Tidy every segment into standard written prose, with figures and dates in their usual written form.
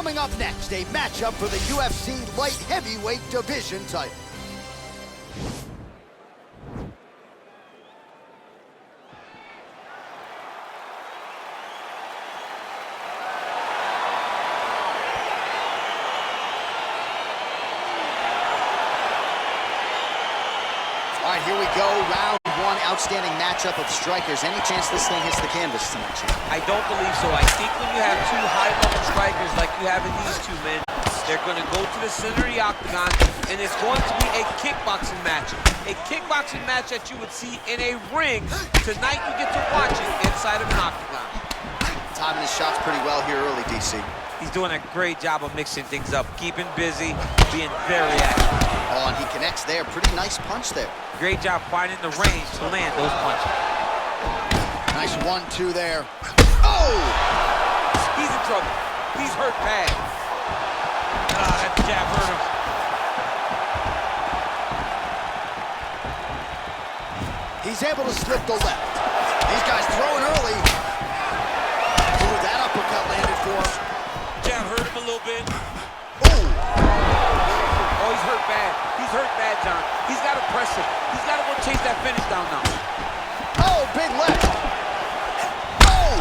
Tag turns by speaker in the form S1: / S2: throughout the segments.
S1: Coming up next, a matchup for the UFC light heavyweight division title. All right, here we go. Round one, outstanding matchup of strikers. Any chance this thing hits the canvas tonight, Chief?
S2: I don't believe so. I think when you have two high-level strikers like you have in these two men, they're going to go to the center of the octagon, and it's going to be a kickboxing match. A kickboxing match that you would see in a ring. Tonight you get to watch it inside of an octagon.
S1: Timing his shots pretty well here early, DC.
S2: He's doing a great job of mixing things up, keeping busy, being very active.
S1: Oh, and he connects there. Pretty nice punch there.
S2: Great job finding the range to land those punches.
S1: Nice 1-2 there. Oh!
S2: He's in trouble. He's hurt bad. That jab hurt him.
S1: He's able to slip the left. These guys throwing early. Ooh, that uppercut landed for him.
S2: Jab hurt him a little bit.
S1: Ooh.
S2: Oh, he's hurt bad. He's hurt bad, John. He's got to press him. He's got to go chase that finish down now.
S1: Oh, big left. Oh!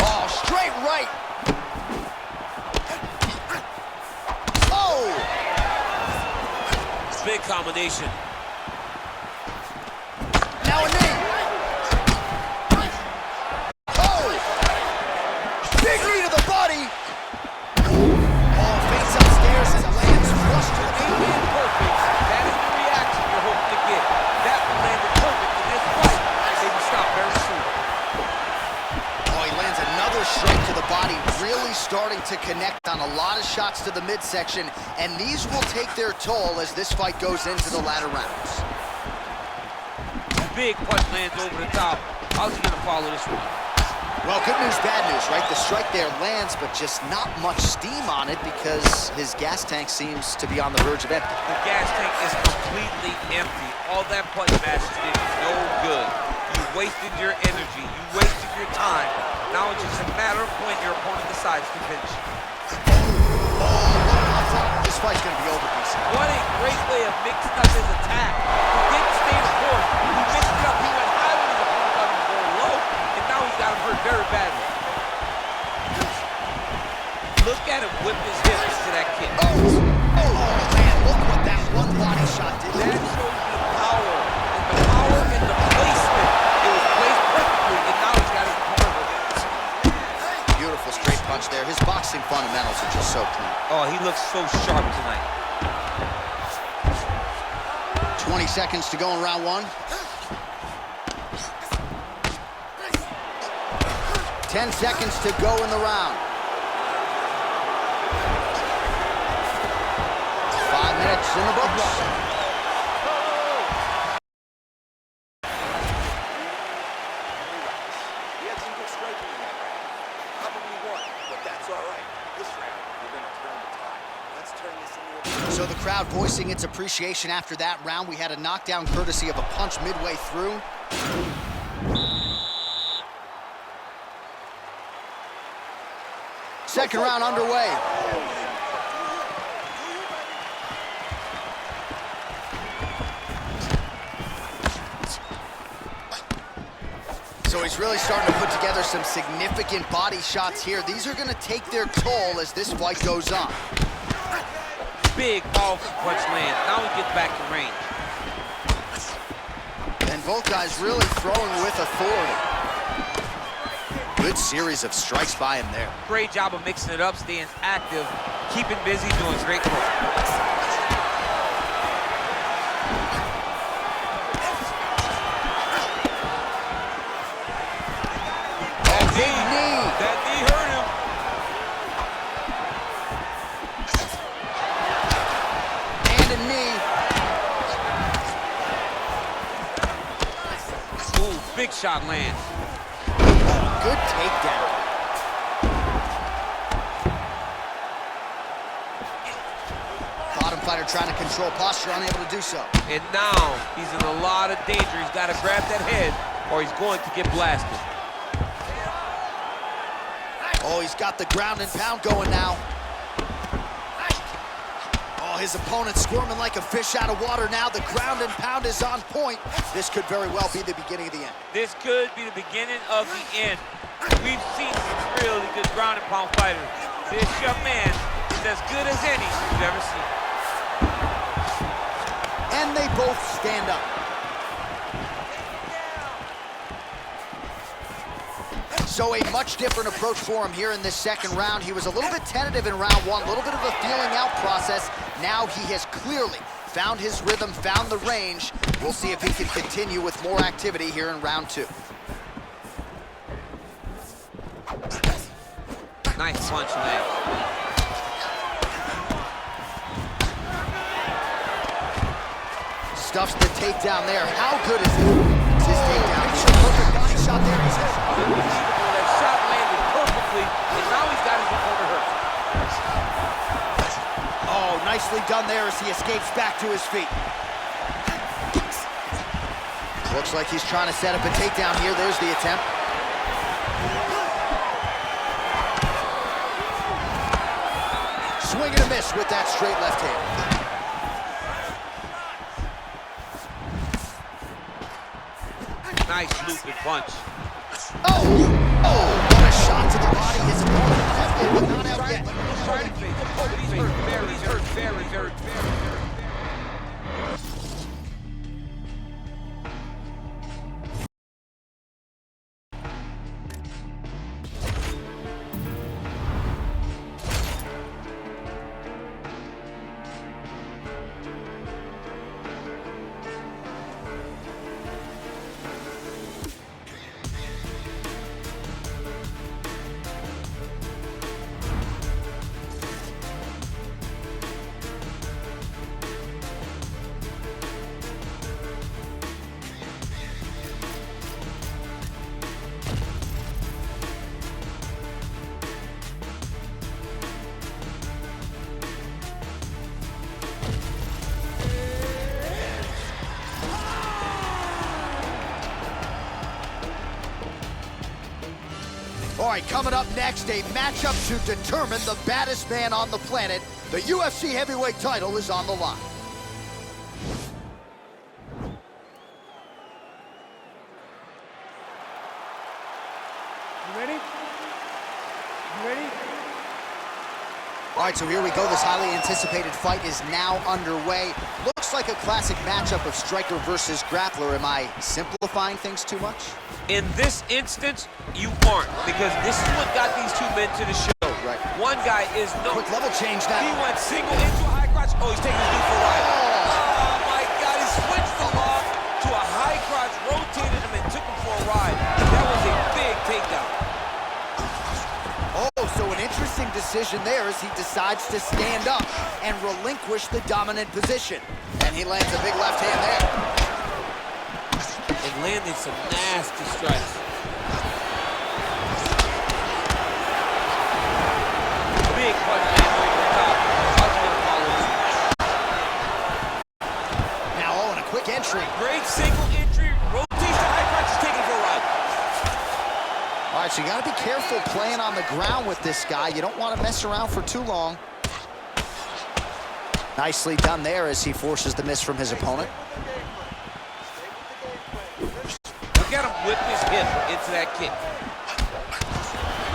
S1: Oh, straight right. Oh!
S2: Big combination.
S1: Now a knee. Oh! Big knee to the body. Oh, face upstairs and lands flush to the knee.
S2: Perfect. That is the reaction you're hoping to get. That one landed perfect in this fight. Maybe stop very soon.
S1: Oh, he lands another strike to the body, really starting to connect on a lot of shots to the midsection, and these will take their toll as this fight goes into the latter rounds.
S2: Big punch lands over the top. How's he gonna follow this one?
S1: Well, good news, bad news, right? The strike there lands, but just not much steam on it because his gas tank seems to be on the verge of empty.
S2: The gas tank is completely empty. All that punch master did is no good. You wasted your energy. You wasted your time. Now it's just a matter of when your opponent decides to finish.
S1: This fight's gonna be over, DC.
S2: What a great way of mixing up his attack. He didn't stay the course. He mixed it up. He went high when his opponent thought he was going low, and now he's got him hurt very badly. Look at him whip his hips to that kick.
S1: Oh, man, look what that one body shot did.
S2: That shows you the power, and the power in the placement. It was placed perfectly, and now he's got his opponent hurt.
S1: Beautiful straight punch there. His boxing fundamentals are just so clean.
S2: Oh, he looks so sharp tonight.
S1: 20 seconds to go in round one. 10 seconds to go in the round. 5 minutes in the books.
S3: We had some good striking in that round. Probably won, but that's all right. This round, we're going to turn the tide. Let's turn this into a...
S1: So the crowd voicing its appreciation after that round. We had a knockdown courtesy of a punch midway through. Second round underway. So he's really starting to put together some significant body shots here. These are going to take their toll as this fight goes on.
S2: Big, powerful punch lands. Now he gets back in range.
S1: And both guys really throwing with authority. Good series of strikes by him there.
S2: Great job of mixing it up, staying active, keeping busy, doing great work. That knee hurt him.
S1: And a knee.
S2: Ooh, big shot lands.
S1: Good takedown. Bottom fighter trying to control posture, unable to do so.
S2: And now he's in a lot of danger. He's got to grab that head or he's going to get blasted.
S1: Oh, he's got the ground and pound going now. Oh, his opponent's squirming like a fish out of water now. The ground and pound is on point. This could very well be the beginning of the end.
S2: This could be the beginning of the end. We've seen some really good ground and pound fighters. This young man is as good as any we've ever seen.
S1: And they both stand up. So a much different approach for him here in this second round. He was a little bit tentative in round one, a little bit of a feeling out process. Now he has clearly found his rhythm, found the range. We'll see if he can continue with more activity here in round two.
S2: Nice punch land.
S1: Stuffs the takedown there. How good is his takedown? He's a perfect body shot there. He's hit.
S2: Unbelievable. That shot landed perfectly, and now he's got his opponent hurt.
S1: Oh, nicely done there as he escapes back to his feet. Looks like he's trying to set up a takedown here. There's the attempt. Swing and a miss with that straight left hand.
S2: Nice looping punch.
S1: Oh! Oh! What a shot to the body. His opponent definitely but not out yet.
S2: He's hurt very.
S1: All right, coming up next, a matchup to determine the baddest man on the planet. The UFC heavyweight title is on the line.
S4: You ready? You ready?
S1: All right, so here we go. This highly anticipated fight is now underway. Looks like a classic matchup of striker versus grappler. Am I simplifying things too much?
S2: In this instance, you aren't, because this is what got these two men to the show.
S1: Right.
S2: One guy is no.
S1: Quick level change now.
S2: He went single into a high crotch. Oh, he's taking his dude for a ride. Oh my God, he switched the lock to a high crotch, rotated him and took him for a ride. That was a big takedown.
S1: Oh, so an interesting decision there as he decides to stand up and relinquish the dominant position. And he lands a big left hand there.
S2: And landing some nasty strikes. Big punch land over the top. How's he gonna follow this?
S1: Now, oh, and a quick entry.
S2: Great single entry, rotates the high crotch, is taken for a ride.
S1: All right, so you got to be careful playing on the ground with this guy. You don't want to mess around for too long. Nicely done there as he forces the miss from his opponent.
S2: Look at him whip his hip into that kick.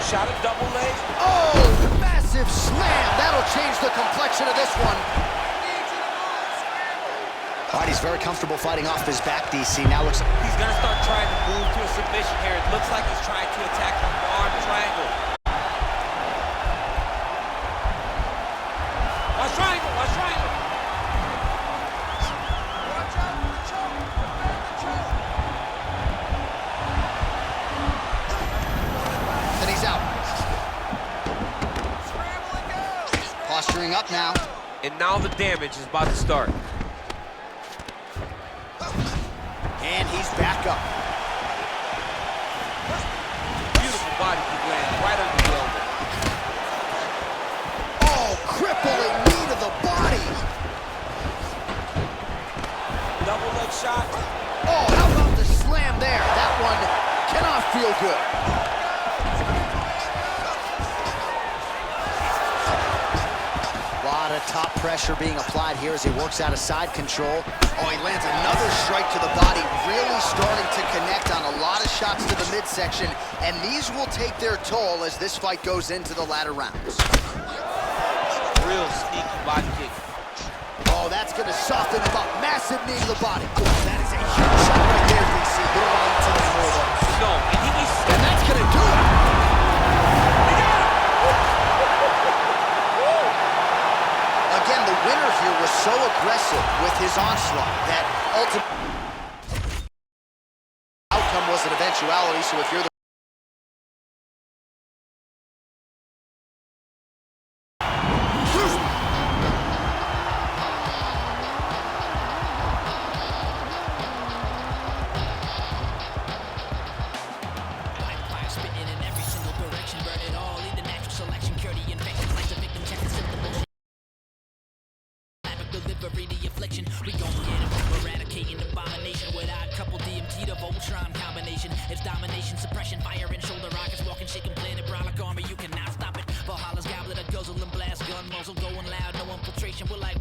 S2: Shot a double leg.
S1: Oh, massive slam. That'll change the complexion of this one. All right, he's very comfortable fighting off his back, DC. Now looks like
S2: He's gonna start trying to move to a submission here. It looks like he's trying to attack the arm triangle. Watch triangle, watch triangle.
S3: Watch out for the choke. Prepare the choke.
S1: and he's out.
S3: Scramble and go.
S1: Posturing up now.
S2: And now the damage is about to start.
S1: And he's back up.
S2: Beautiful body kick land right under the elbow.
S1: Oh, crippling knee to the body. good. A lot of top pressure being applied here as he works out of side control. Oh, he lands another strike to the body, really starting to connect on a lot of shots to the midsection, and these will take their toll as this fight goes into the latter rounds.
S2: Real sneaky body kick.
S1: Oh, that's going to soften him up. Massive knee to the body. That is a huge shot right there, DC. We don't want him to do more, though.
S2: No,
S1: And that's going to do it. Again, the winner here was so aggressive with his onslaught that ultimately outcome was an eventuality. So if you're the
S5: spitting in every single direction, burn it all, lead the natural selection, cure the infection, like the victim, check the symptom motion. Delivery, the affliction, we gon' get him, eradicating abomination with odd couple DMT to Voltron combination. It's domination, suppression, fire and shoulder rockets, walking, shaking, planet, brolic armor, you cannot stop it. Valhalla's goblet, a guzzle and blast, gun muzzle going loud, no infiltration, we're like.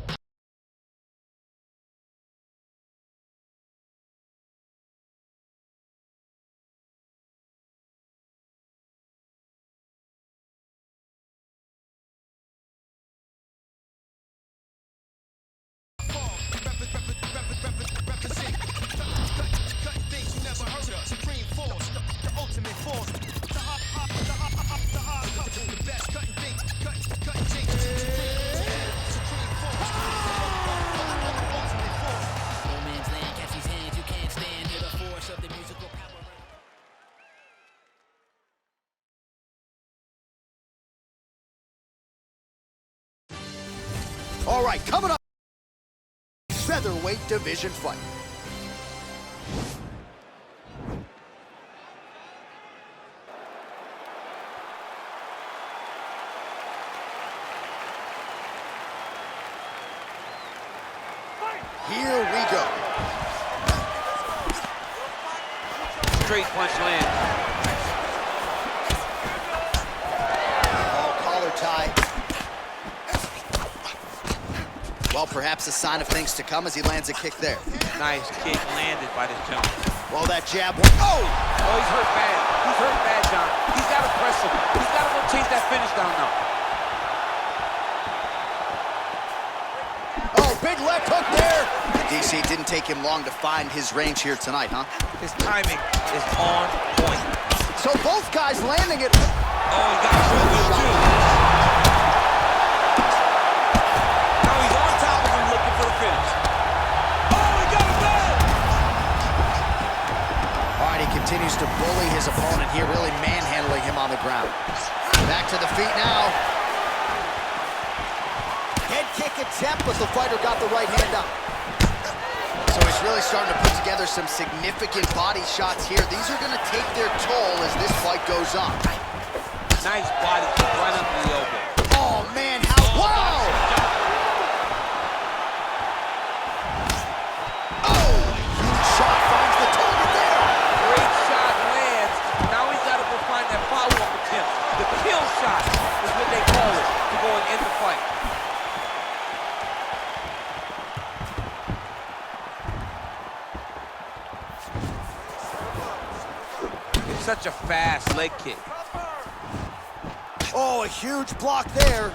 S1: All right, coming up, featherweight division fight. Here we go.
S2: straight punch land.
S1: Oh, collar tie. Well, perhaps a sign of things to come as he lands a kick there.
S2: Nice kick landed by this gentleman.
S1: Well, that jab. Oh!
S2: Oh, he's hurt bad. He's hurt bad, John. He's got to press him. He's got to go chase that finish down now.
S1: Oh, big left hook there. DC didn't take him long to find his range here tonight, huh?
S2: His timing is on point.
S1: So both guys landing it.
S2: Oh, he got a real good too. Now he's on top of him looking for the finish. Oh, he got him back!
S1: All right, he continues to bully his opponent here, really manhandling him on the ground. Back to the feet now. Head kick attempt, but the fighter got the right hand up. So he's really starting to put together some significant body shots here. These are going to take their toll as this fight goes on.
S2: Nice body kick right under the elbow.
S1: Oh, man, how... Wow! Oh, huge shot finds the target there.
S2: Great shot lands. Now he's got to go find that follow-up attempt. The kill shot is what they call it to go and end the fight. It's such a fast leg kick.
S1: Oh, a huge block there.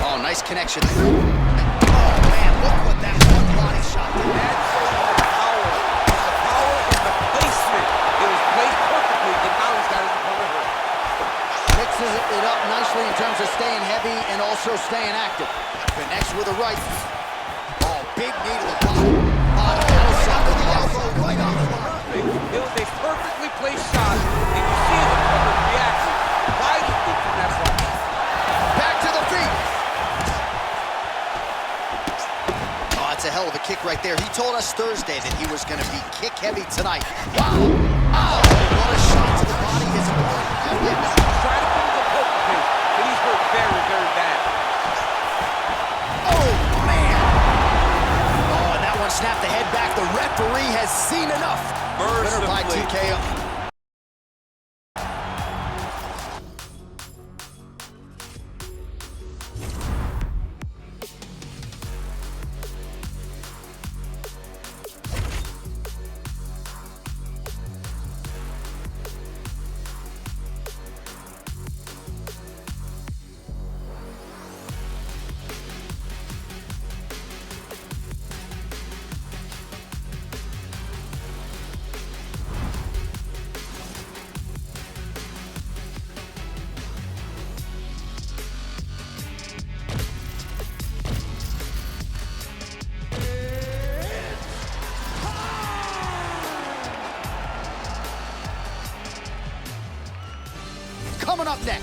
S1: Oh, nice connection there. Oh, man, look what that one body shot did.
S2: That's the power. The power in the placement. It was placed perfectly, and now he's got his opponent hurt.
S1: Mixes it up nicely in terms of staying heavy and also staying active. Connects with a right. Oh, big knee to the body. Oh, shot to the elbow right on the line.
S2: It was a perfectly placed shot, and you see the opponent react violently from that point.
S1: Back to the feet. Oh, that's a hell of a kick right there. He told us Thursday that he was going to be kick heavy tonight. Wow. Oh, what a shot to the body. His opponent.
S2: He's trying to put him in the poker face, but he's hurt very, very bad.
S1: Oh, man. Oh, and that one snapped the head back. The referee has seen enough. Winner by
S2: Mercifully.
S1: TKO.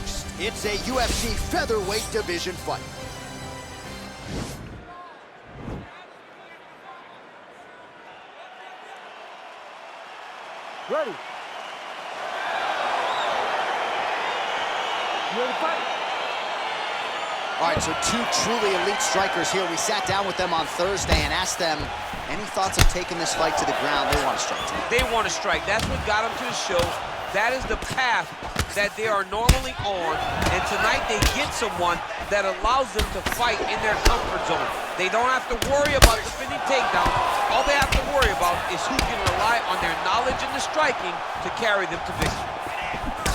S1: next. It's a UFC featherweight division fight.
S4: Ready? You ready to fight?
S1: All right, so two truly elite strikers here. We sat down with them on Thursday and asked them any thoughts of taking this fight to the ground. They want to strike tonight.
S2: They want to strike. That's what got them to the show. That is the path that they are normally on, and tonight they get someone that allows them to fight in their comfort zone. They don't have to worry about defending takedowns. All they have to worry about is who can rely on their knowledge in the striking to carry them to victory.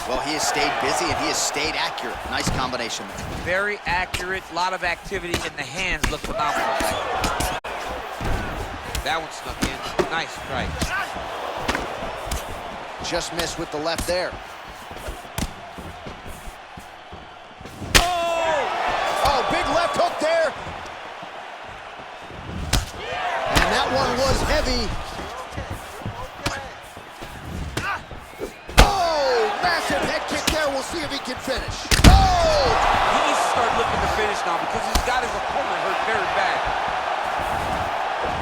S1: Well, he has stayed busy and he has stayed accurate. Nice combination there.
S2: Very accurate, a lot of activity, and the hands look phenomenal. That one snuck in. Nice strike.
S1: Just missed with the left there. Oh, big left hook there. And that one was heavy. Oh, massive head kick there. We'll see if he can finish. Oh!
S2: He needs to start looking to finish now because he's got his opponent hurt very bad.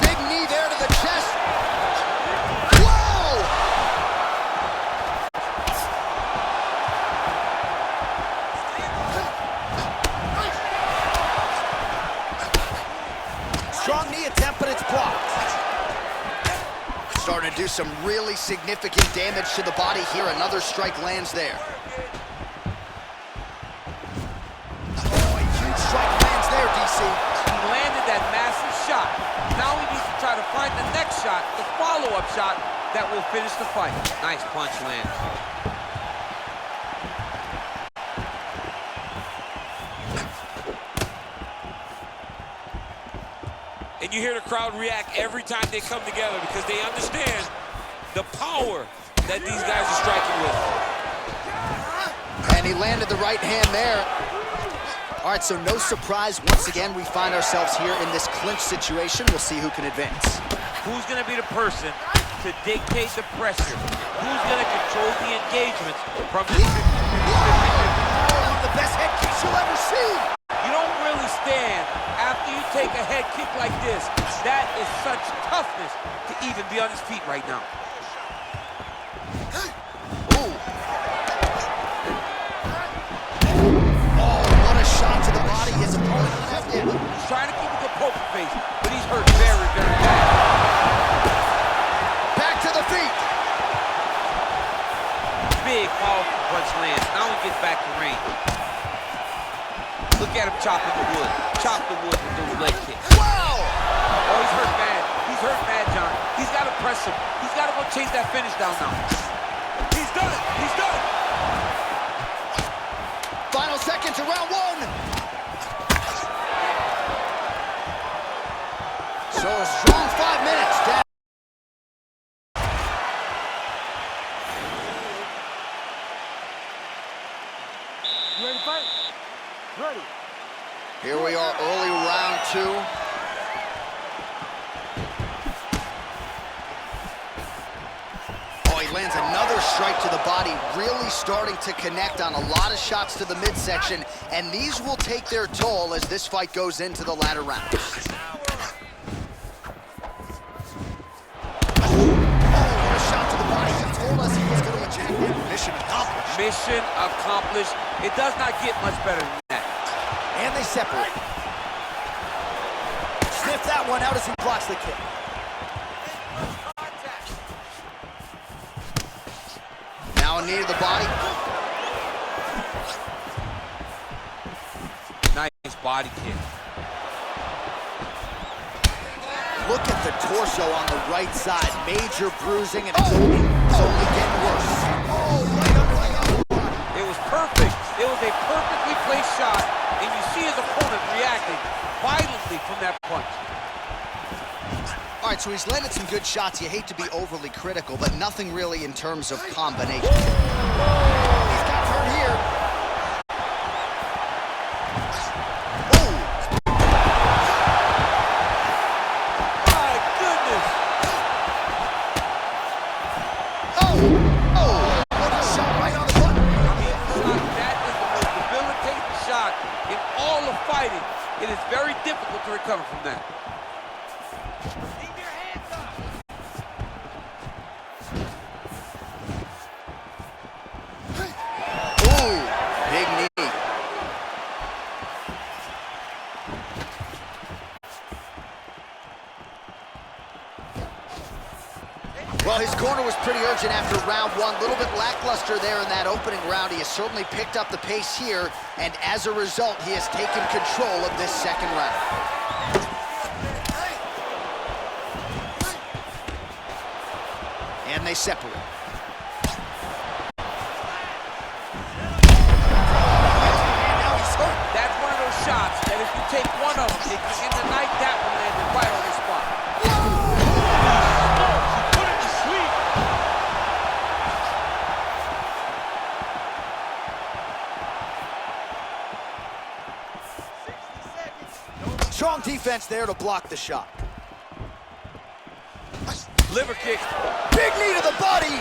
S1: Big knee there to the chest. Whoa! Strong knee attempt, but it's blocked. Starting to do some really significant damage to the body here. Another strike lands there. Oh, a huge strike lands there, DC.
S2: He landed that massive shot. Now he needs to try to find the next shot, the follow-up shot that will finish the fight. Nice punch lands.
S6: And you hear the crowd react every time they come together because they understand the power that these guys are striking with.
S1: And he landed the right hand there. All right, so no surprise. Once again, we find ourselves here in this clinch situation. We'll see who can advance.
S2: Who's going to be the person to dictate the pressure? Who's going to control the engagements from this?
S1: One of the best head kicks you'll ever see.
S2: You don't really stand after you take a head kick like this. That is such toughness to even be on his feet right now.
S1: Ooh. Oh, what a shot to the body. His opponent left in.
S2: He's trying to keep a good poker face, but he's hurt very, very bad.
S1: Back to the feet.
S2: Big, powerful punch lands. Now he gets back to range. Look at him chopping the wood. Chop the wood with those leg kicks.
S1: Wow!
S2: Oh, he's hurt bad. He's hurt bad, John. He's got to press him. He's got to go chase that finish down now.
S6: He's done it! He's done it!
S1: Final seconds of round one. So a strong 5 minutes. Down.
S4: You ready to fight? Ready.
S1: Here we are, early round two. Oh, he lands another strike to the body, really starting to connect on a lot of shots to the midsection, and these will take their toll as this fight goes into the latter rounds. Oh, what a shot to the body. He told us he was going to attack him. Mission accomplished.
S2: Mission accomplished. It does not get much better than that.
S1: And they separate. Sniff that one out as he blocks the kick. Now a knee to the body.
S2: Nice body kick.
S1: Look at the torso on the right side. Major bruising, and it's only getting worse. Oh, right under the elbow.
S2: It was perfect. It was a perfectly placed shot, and you see his opponent reacting violently from that punch.
S1: All right, so he's landed some good shots. You hate to be overly critical, but nothing really in terms of combination. He's got hurt here. Oh!
S2: My goodness!
S1: Oh! Oh! What a shot right on the button.
S2: I mean, that is the most It is very difficult to recover from that.
S3: Keep your hands up.
S1: Ooh, big knee. Well, his corner was pretty urgent after round one. A little bit lackluster there in that opening round. He has certainly picked up the pace here, and as a result, he has taken control of this second round. And they separate. Now he's hurt.
S2: That's one of those shots that if you take one of them, if you end the night, that one landed right on the spot.
S1: Strong defense there to block the shot.
S2: Liver kick.
S1: Big knee to the body.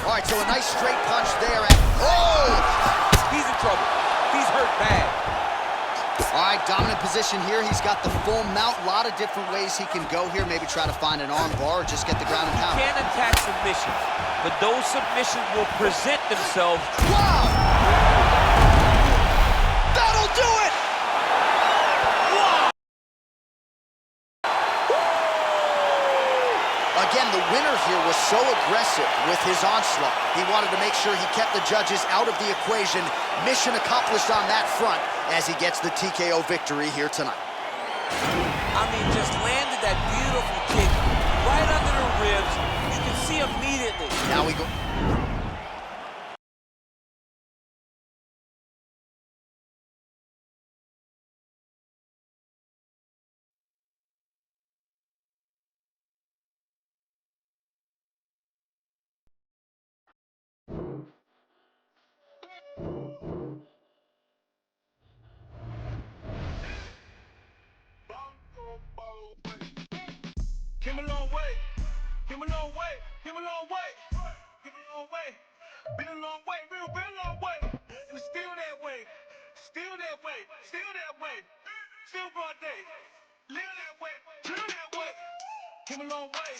S1: All right, so a nice straight punch there. Oh!
S2: He's in trouble. He's hurt bad.
S1: All right, dominant position here. He's got the full mount. A lot of different ways he can go here. Maybe try to find an arm bar or just get the ground and pound.
S2: Can't attack submissions, but those submissions will present themselves.
S1: Wow! That'll do it! Again, the winner here was so aggressive with his onslaught. He wanted to make sure he kept the judges out of the equation. Mission accomplished on that front as he gets the TKO victory here tonight.
S2: I mean, just landed that beautiful kick right under the ribs. You can see immediately.
S1: Now we go.
S3: Came a long way, came a long way, came a long way, came a long way, been a long way, real long way, and it's still that way, still that way, still that way, still broad day, live that way, live that way, came a long way,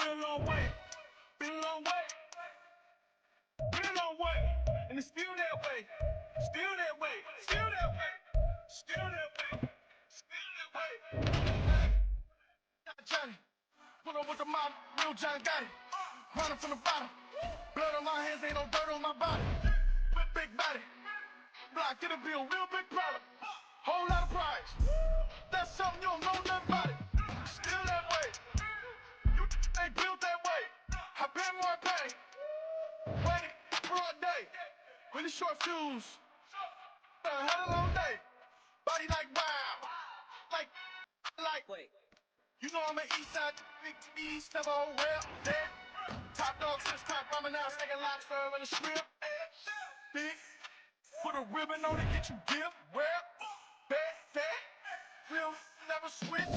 S3: been a long way, been a long way, been a long way, and it's still that way, still that way, still that way, still that way, still that way. Johnny, put up with the mob, real John got it. Running from the bottom, blood on my hands, ain't no dirt on my body. With big body, block, it'll be a real big problem. Whole lot of prize, that's something you don't know nothing about it. Still that way, you ain't built that way. I've been more pain, waiting for a day. Really short fuse, had a long day. Body like wow, like. Wait. You know I'm an east side, big east, never old well, dead. Top dog since top ramen now, steak and lobster and a shrimp. Big, put a ribbon on it, get you dip. Well, fat, real, never switch.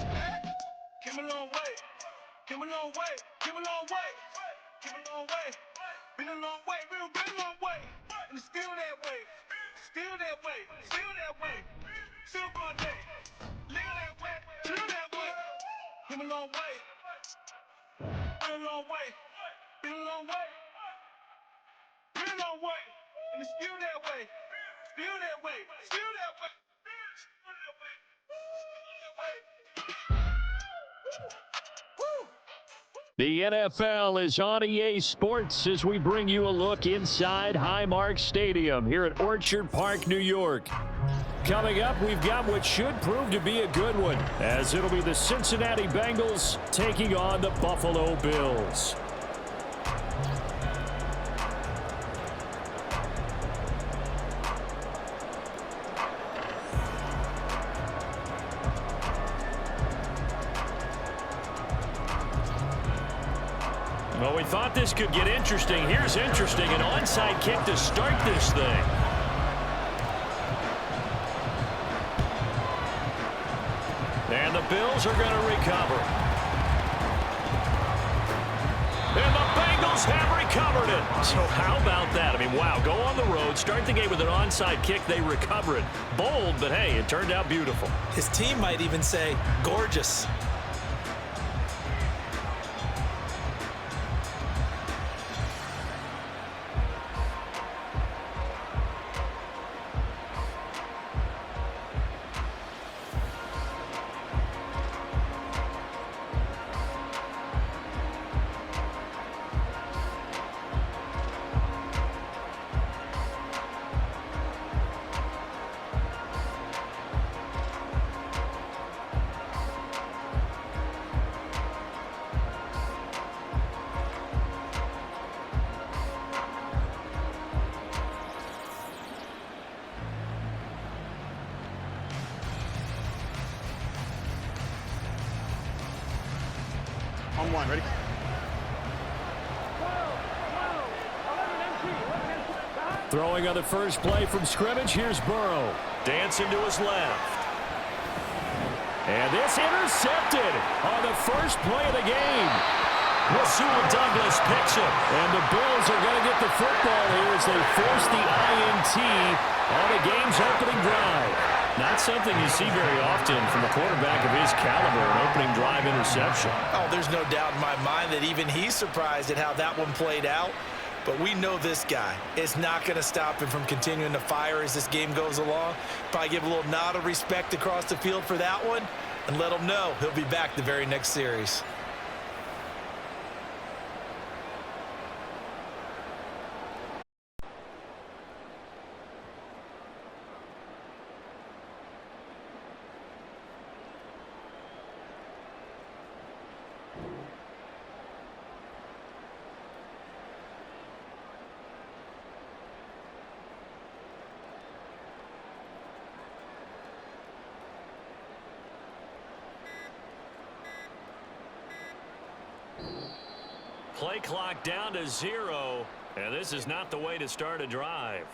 S3: Came a long way, came a long way, came a long way, came a long way. Been a long way, real been a long way. And it's still that way, still that way, still that way. Still one day, live that way, live that way. Came a long way, been a long way, been a long way, been a long way, and it's still that way, still that way, still that way, still that way, still that way. Woo!
S7: The NFL is on EA Sports as we bring you a look inside Highmark Stadium here at Orchard Park, New York. Coming up, we've got what should prove to be a good one, as it'll be the Cincinnati Bengals taking on the Buffalo Bills. Well, we thought this could get interesting. Here's interesting, an onside kick to start this thing. And the Bills are going to recover. And the Bengals Eagles have recovered it. So how about that? I mean, wow, go on the road, start the game with an onside kick, they recover it. Bold, but hey, it turned out beautiful.
S8: His team might even say, gorgeous.
S4: On one, ready?
S7: Throwing on the first play from scrimmage, here's Burrow. Dancing to his left. And this intercepted on the first play of the game. Rasul Douglas picks it. And the Bills are going to get the football here as they force the INT on the game's opening drive. Not something you see very often from a quarterback of his caliber, an opening drive interception.
S8: Oh, there's no doubt in my mind that even he's surprised at how that one played out. But we know this guy is not going to stop him from continuing to fire as this game goes along. Probably give a little nod of respect across the field for that one and let him know he'll be back the very next series.
S7: Play clock down to 0, and this is not the way to start a drive.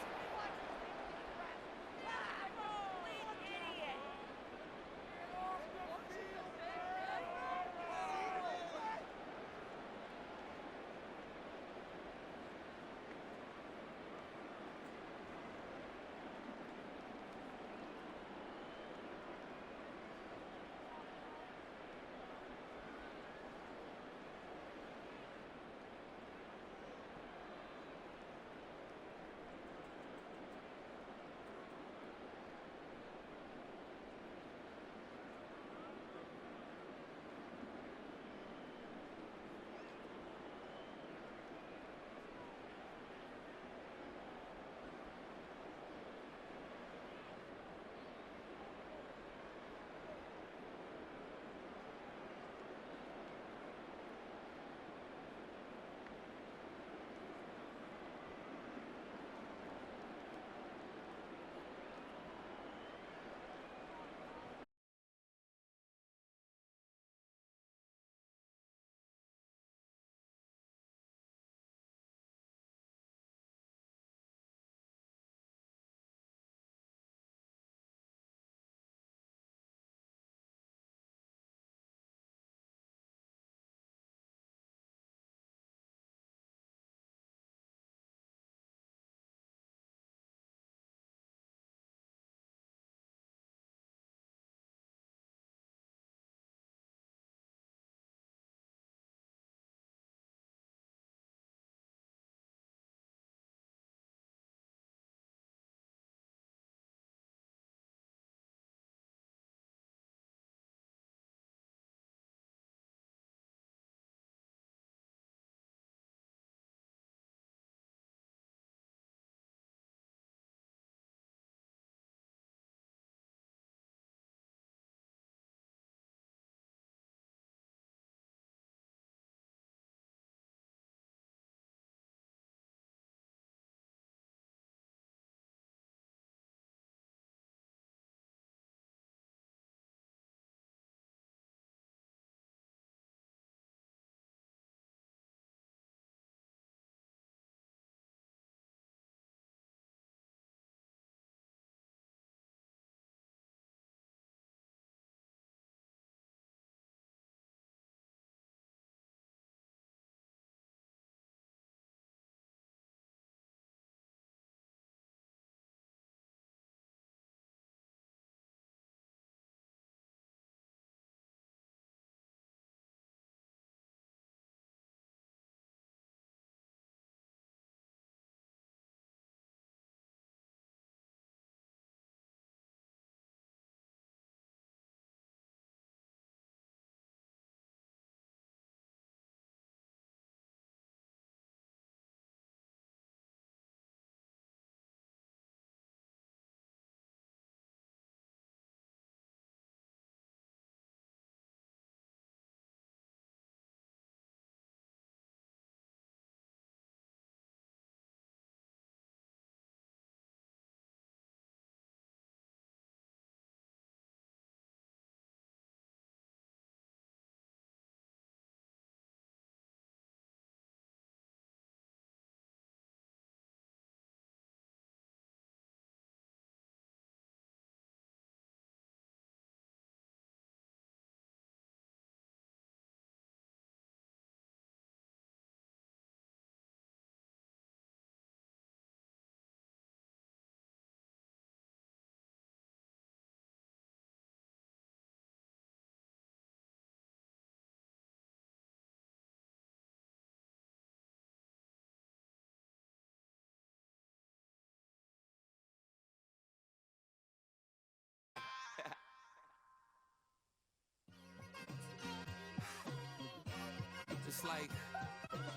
S9: It's like,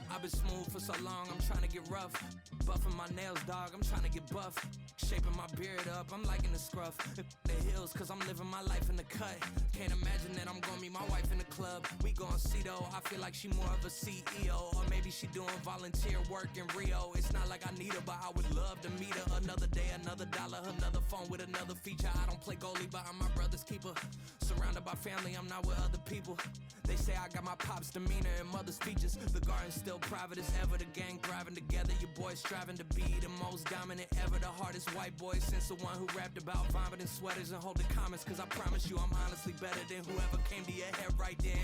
S9: I've been smooth for so long, I'm trying to get rough. Buffing my nails, dog, I'm trying to get buff. Shaping my beard up, I'm liking the scruff. The hills, cause I'm living my life in the cut. Can't imagine that I'm gonna meet my wife in the club. We gon' see though, I feel like she more of a CEO. Or maybe she doing volunteer work in Rio. It's not like I need her, but I would love to meet her. Another day, another dollar, another phone with another feature. I don't play goalie, but I'm my brother's keeper. Surrounded by family, I'm not with other people. They say I got my pop's demeanor and mother's features. The garden's still private as ever. The gang thriving together. Your boys striving to be the most dominant ever. The hardest white boy since the one who rapped about vomiting sweaters and holding comments. Cause I promise you I'm honestly better than whoever came to your head right then.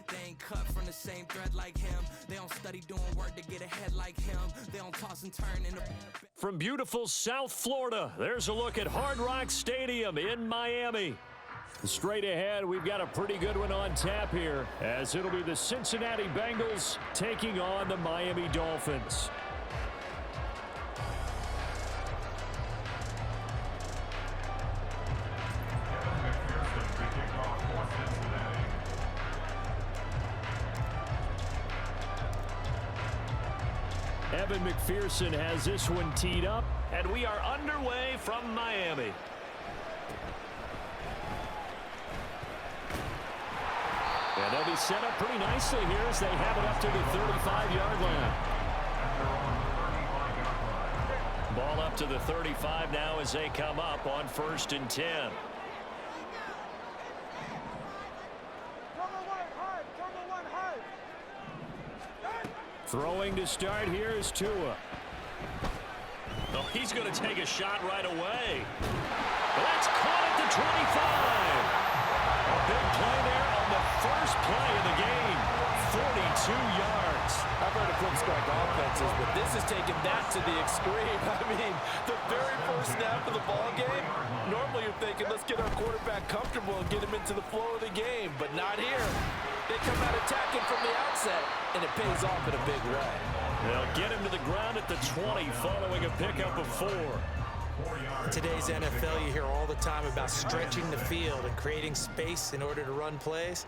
S9: They ain't cut from the same thread like him. They don't study doing work to get ahead like him. They don't toss and turn in the...
S7: From beautiful South Florida, there's a look at Hard Rock Stadium in Miami. Straight ahead, we've got a pretty good one on tap here, as it'll be the Cincinnati Bengals taking on the Miami Dolphins. Evan McPherson has this one teed up, and we are underway from Miami. And they'll be set up pretty nicely here as they have it up to the 35-yard line. Ball up to the 35 now as they come up on 1st and 10. Throwing to start here is Tua. Oh, he's going to take a shot right away. That's caught at the 25. A big play there on the first play of the game. 42 yards.
S8: I've heard of quick strike offenses, but this is taking that to the extreme. I mean, the very first snap of the ball game, normally you're thinking, let's get our quarterback comfortable and get him into the flow of the game, but not here. They come out attacking from the outset, and it pays off in a big way.
S7: They'll get him to the ground at the 20 following a pickup of 4.
S8: In today's NFL, you hear all the time about stretching the field and creating space in order to run plays.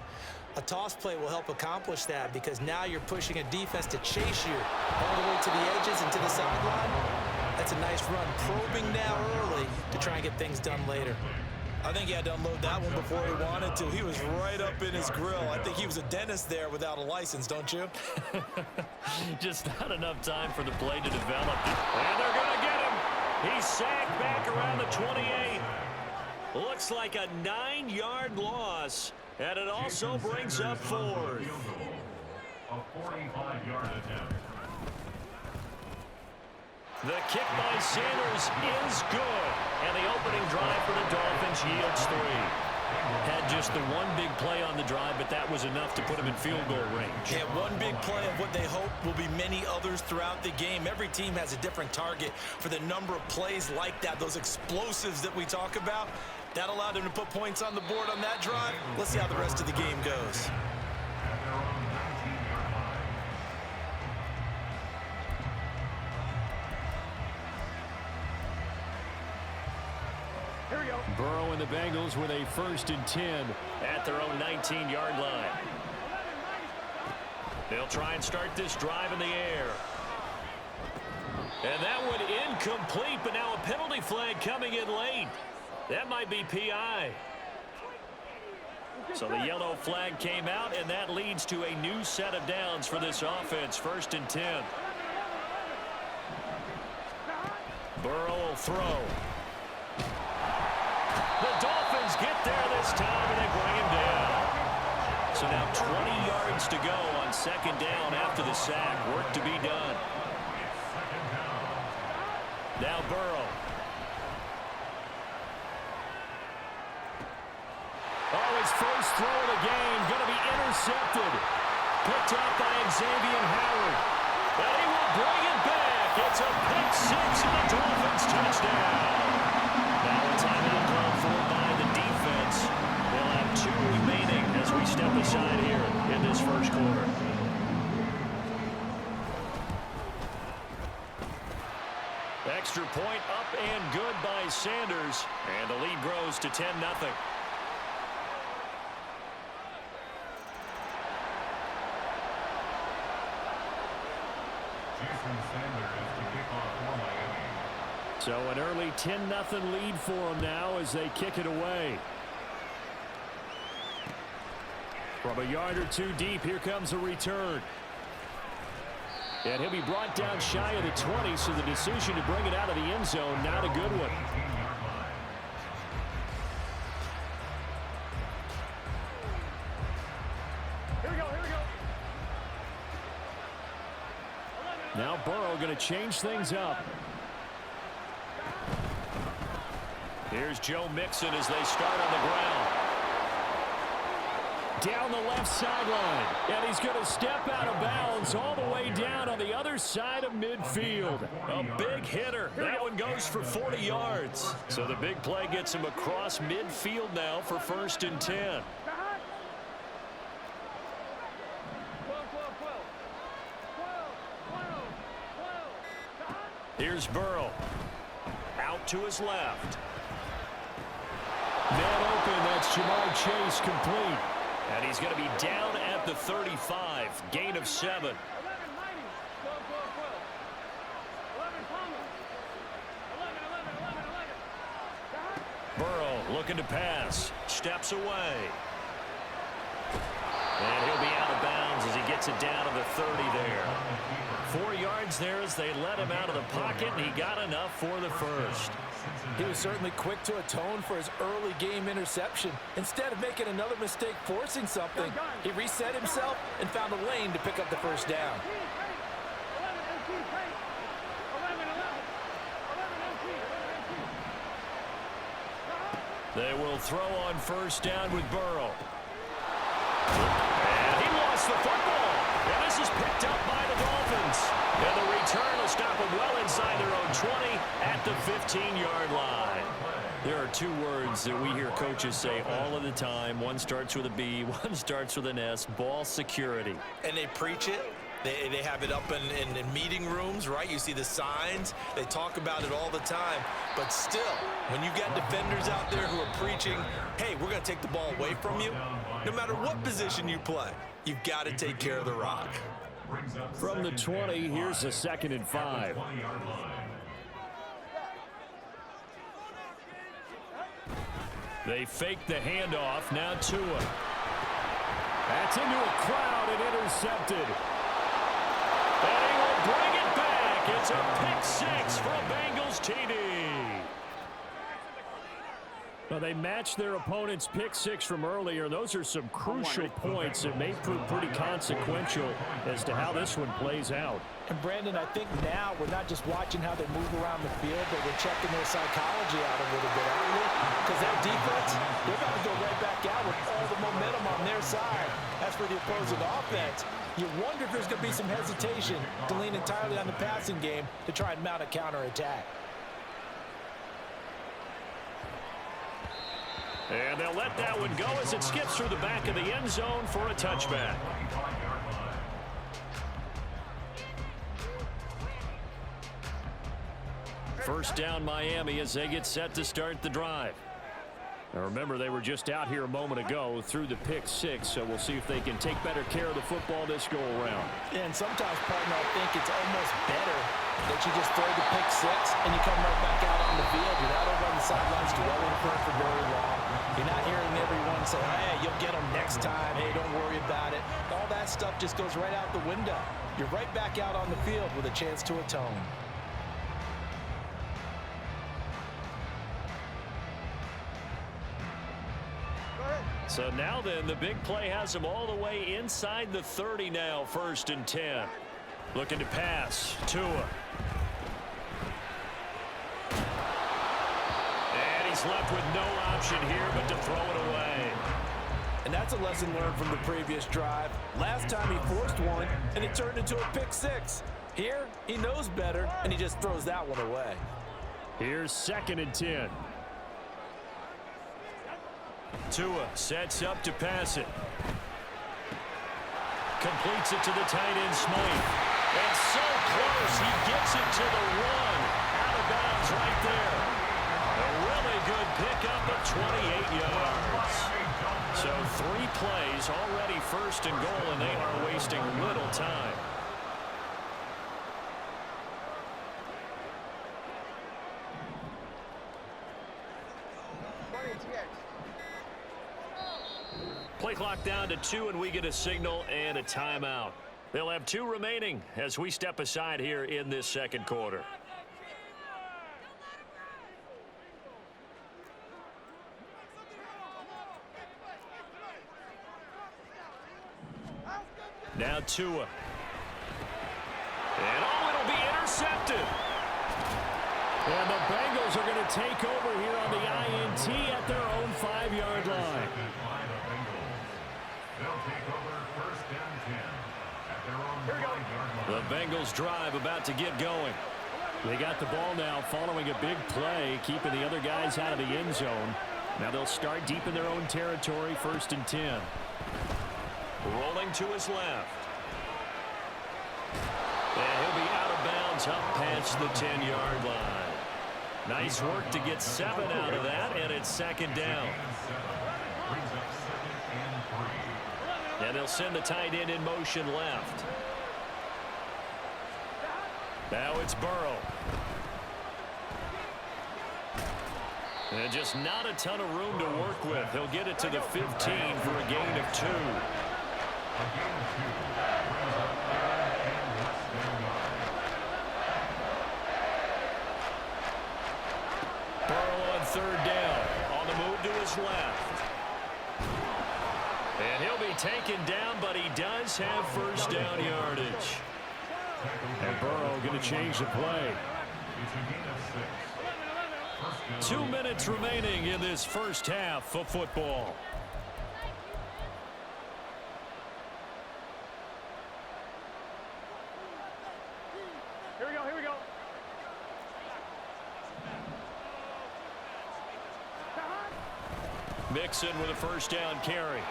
S8: A toss play will help accomplish that because now you're pushing a defense to chase you all the way to the edges and to the sideline. That's a nice run, probing now early to try and get things done later. I think he had to unload that one before he wanted to. He was right up in his grill. I think he was a dentist there without a license, don't you?
S7: Just not enough time for the play to develop. And they're going to get him. He's sacked back around the 28. Looks like a 9-yard loss, and it also brings up 4th.
S10: A 45-yard attempt.
S7: The kick by Sanders is good, and the opening drive for the Dolphins yields 3. Had just the one big play on the drive, but that was enough to put him in field goal range.
S8: Yeah, one big play of what they hope will be many others throughout the game. Every team has a different target for the number of plays like that, those explosives that we talk about. That allowed them to put points on the board on that drive. Let's see how the rest of the game goes.
S7: Burrow and the Bengals with a 1st and 10 at their own 19-yard line. They'll try and start this drive in the air. And that one incomplete, but now a penalty flag coming in late. That might be PI. So the yellow flag came out, and that leads to a new set of downs for this offense. 1st and 10. Burrow will throw. The Dolphins get there this time, and they bring him down. So now 20 yards to go on 2nd down after the sack. Work to be done. Now Burrow. Oh, his first throw of the game going to be intercepted. Picked up by Xavier Howard. And he will bring it back. It's a pick 6 and a Dolphins touchdown. Now a timeout called for by the defense. They'll have 2 remaining as we step aside here in this first quarter. Extra point up and good by Sanders. And the lead grows to 10-0.
S10: Jason Sanders to kick off for Miami.
S7: So an early 10-0 lead for them now as they kick it away. From a yard or two deep, here comes a return. And he'll be brought down shy of the 20, so the decision to bring it out of the end zone, not a good one.
S4: Here we go, here we go.
S7: Now Burrow going to change things up. Here's Joe Mixon as they start on the ground. Down the left sideline, and he's going to step out of bounds all the way down on the other side of midfield. A big hitter. That one goes for 40 yards. So the big play gets him across midfield now for 1st and 10. Here's Burrow. Out to his left. Man open, that's Jamar Chase complete. And he's going to be down at the 35. Gain of 7. Burrow looking to pass. Steps away. And he'll be out of bounds as he gets it down to the 30 there. 4 yards there as they let him out of the pocket, and he got enough for the first.
S8: He was certainly quick to atone for his early game interception. Instead of making another mistake forcing something, he reset himself and found a lane to pick up the first down.
S7: They will throw on 1st down with Burrow. And he lost the football. And this is picked up by the Dolphins. And the return will stop them well inside their own 20 at the 15-yard line. There are 2 words that we hear coaches say all of the time. One starts with a B, one starts with an S. Ball security.
S8: And they preach it. They have it up in meeting rooms, right? You see the signs. They talk about it all the time. But still, when you got defenders out there who are preaching, hey, we're going to take the ball away from you, no matter what position you play, you've got to take care of the rock.
S7: From the 20, here's a 2nd and 5. They fake the handoff. Now Tua. That's into a crowd and intercepted. And he will bring it back. It's a pick-6 for a Bengals TD. Well, they matched their opponent's pick-6 from earlier. Those are some crucial points that may prove pretty consequential as to how this one plays out.
S8: And Brandon, I think now we're not just watching how they move around the field, but we're checking their psychology out a little bit, aren't we? Because that defense, they're about to go right back out with all the momentum on their side. As for the opposing offense, you wonder if there's going to be some hesitation to lean entirely on the passing game to try and mount a counterattack.
S7: And they'll let that one go as it skips through the back of the end zone for a touchback. First down Miami as they get set to start the drive. Now remember, they were just out here a moment ago through the pick-6, so we'll see if they can take better care of the football this go-around.
S8: And sometimes, partner, I think it's almost better that you just throw the pick-6 and you come right back out on the field. You're not over on the sidelines dwelling for very long. You're not hearing everyone say, hey, you'll get them next time. Hey, don't worry about it. All that stuff just goes right out the window. You're right back out on the field with a chance to atone.
S7: So now then, the big play has them all the way inside the 30 now, 1st and 10. Looking to pass. Tua. And he's left with no option here but to throw it away.
S8: And that's a lesson learned from the previous drive. Last time he forced one, and it turned into a pick-6. Here, he knows better, and he just throws that one away.
S7: Here's 2nd and 10. Tua sets up to pass it. Completes it to the tight end, Smythe. And so close, he gets it to the 1. Out of bounds right there. A really good pickup of 28 yards. So 3 plays, already 1st and goal, and they are wasting little time. Play clock down to 2, and we get a signal and a timeout. They'll have 2 remaining as we step aside here in this second quarter. Now Tua. And it'll be intercepted. And the Bengals are going to take over here on the INT at their own 5-yard line. The Bengals drive about to get going. They got the ball now following a big play, keeping the other guys out of the end zone. Now they'll start deep in their own territory, 1st and 10. Rolling to his left. And he'll be out of bounds up past the 10-yard line. Nice work to get 7 out of that, and it's 2nd down. And they'll send the tight end in motion left. Now it's Burrow. And just not a ton of room to work with. He'll get it to the 15 for a gain of 2. Burrow on 3rd down. On the move to his left. And he'll be taken down, but he does have 1st down yardage. And Burrow going to change the play. 2 minutes remaining in this first half of football.
S4: Here we go, here we go.
S7: Mixon with a 1st down carry.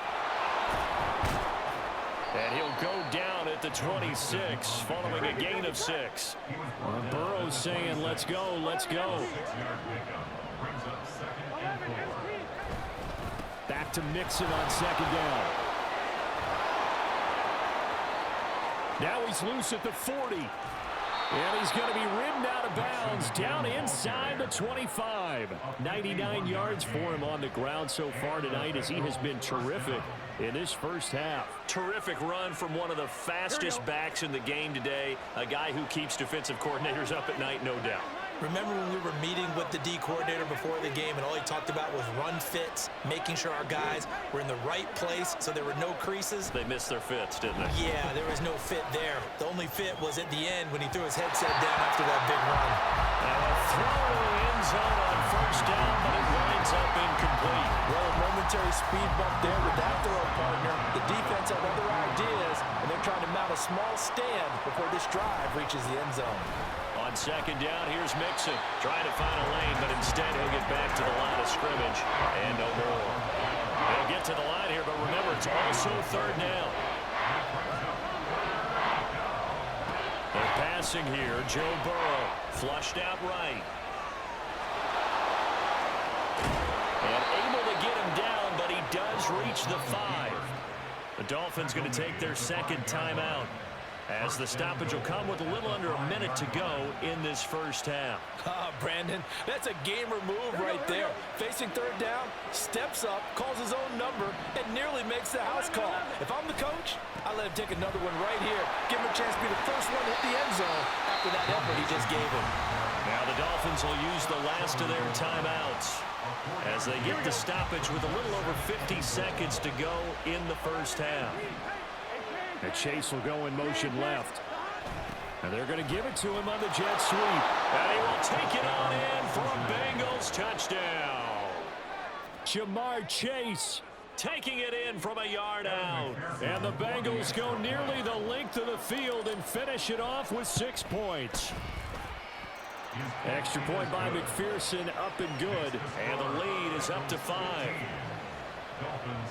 S7: And he'll go down at the 26 following a gain of 6. And Burrow's saying, let's go, let's go. Back to Mixon on 2nd down. Now he's loose at the 40. And he's going to be ridden out of bounds down inside the 25. 99 yards for him on the ground so far tonight as he has been terrific in this first half. Terrific run from one of the fastest backs in the game today. A guy who keeps defensive coordinators up at night, no doubt.
S8: Remember when we were meeting with the D coordinator before the game and all he talked about was run fits, making sure our guys were in the right place so there were no creases?
S7: They missed their fits, didn't they?
S8: Yeah, there was no fit there. The only fit was at the end when he threw his headset down after that big run.
S7: And a throw in the end zone on 1st down, but it winds up incomplete.
S11: Well, a momentary speed bump there with that throw partner. The defense had other ideas, and they're trying to mount a small stand before this drive reaches the end zone.
S7: On 2nd down, here's Mixon trying to find a lane, but instead he'll get back to the line of scrimmage and no more. He'll get to the line here, but remember, it's also 3rd down. They're passing here. Joe Burrow flushed out right. And able to get him down, but he does reach the 5. The Dolphins going to take their 2nd timeout, as the stoppage will come with a little under a minute to go in this first half.
S11: Brandon, that's a gamer move right there. Facing 3rd down, steps up, calls his own number, and nearly makes the house call. If I'm the coach, I let him take another one right here. Give him a chance to be the first one to hit the end zone after that effort he just gave him.
S7: Now the Dolphins will use the last of their timeouts as they get the stoppage with a little over 50 seconds to go in the first half.
S4: And Chase will go in motion left. And they're going to give it to him on the jet sweep. And
S7: he will take it on in for a Bengals touchdown.
S4: Jamar Chase
S7: taking it in from a yard out.
S4: And the Bengals go nearly the length of the field and finish it off with 6 points.
S7: Extra point by McPherson, up and good. And the lead is up to 5.
S10: Dolphins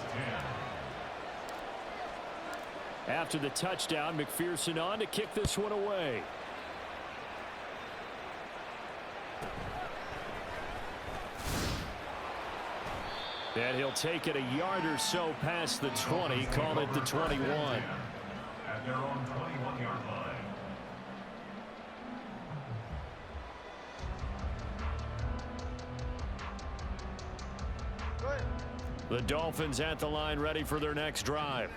S10: 10.
S4: After the touchdown, McPherson on to kick this one away. And he'll take it a yard or so past the 20, call it the 21.
S10: At their own 21-yard line.
S7: The Dolphins at the line ready for their next drive.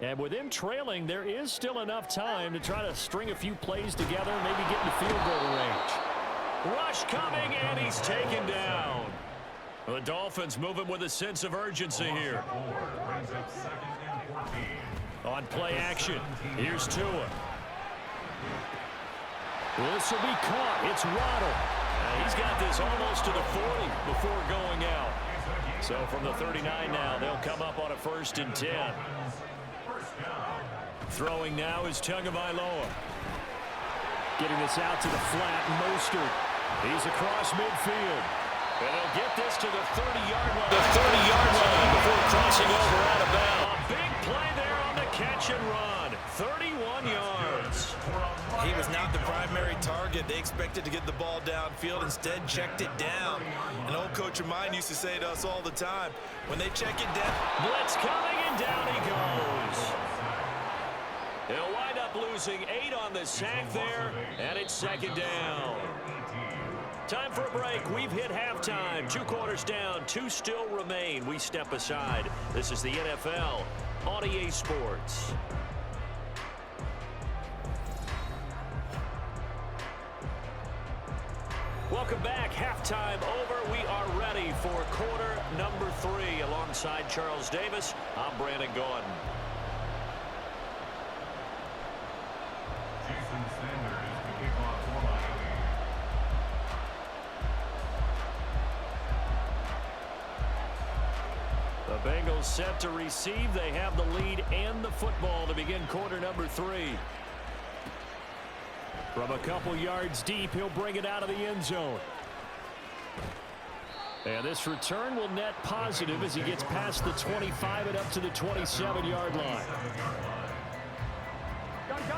S7: And with them trailing, there is still enough time to try to string a few plays together and maybe get in the field goal range. Rush coming, and he's taken down. The Dolphins moving with a sense of urgency here. On play action, here's Tua. This will be caught. It's Waddle. He's got this almost to the 40 before going out. So from the 39 now, they'll come up on a 1st and 10. Throwing now is Tagovailoa. Getting this out to the flat, Mostert. He's across midfield. And they'll get this to the 30-yard line. The 30-yard line before crossing over out of bounds. A big play there on the catch and run. 31 yards.
S8: He was not the primary target. They expected to get the ball downfield. Instead, checked it down. An old coach of mine used to say to us all the time, when they check it down.
S7: Blitz coming, and down he goes. They'll wind up losing 8 on the sack there, and it's 2nd down. Time for a break. We've hit halftime. 2 quarters down, 2 still remain. We step aside. This is the NFL on EA Sports. Welcome back. Halftime over. We are ready for quarter number 3. Alongside Charles Davis, I'm Brandon Gordon.
S10: Jason Sanders to kick off for Miami.
S7: The Bengals set to receive. They have the lead and the football to begin quarter number 3. From a couple yards deep, he'll bring it out of the end zone. And this return will net positive as he gets past the 25 and up to the 27-yard line.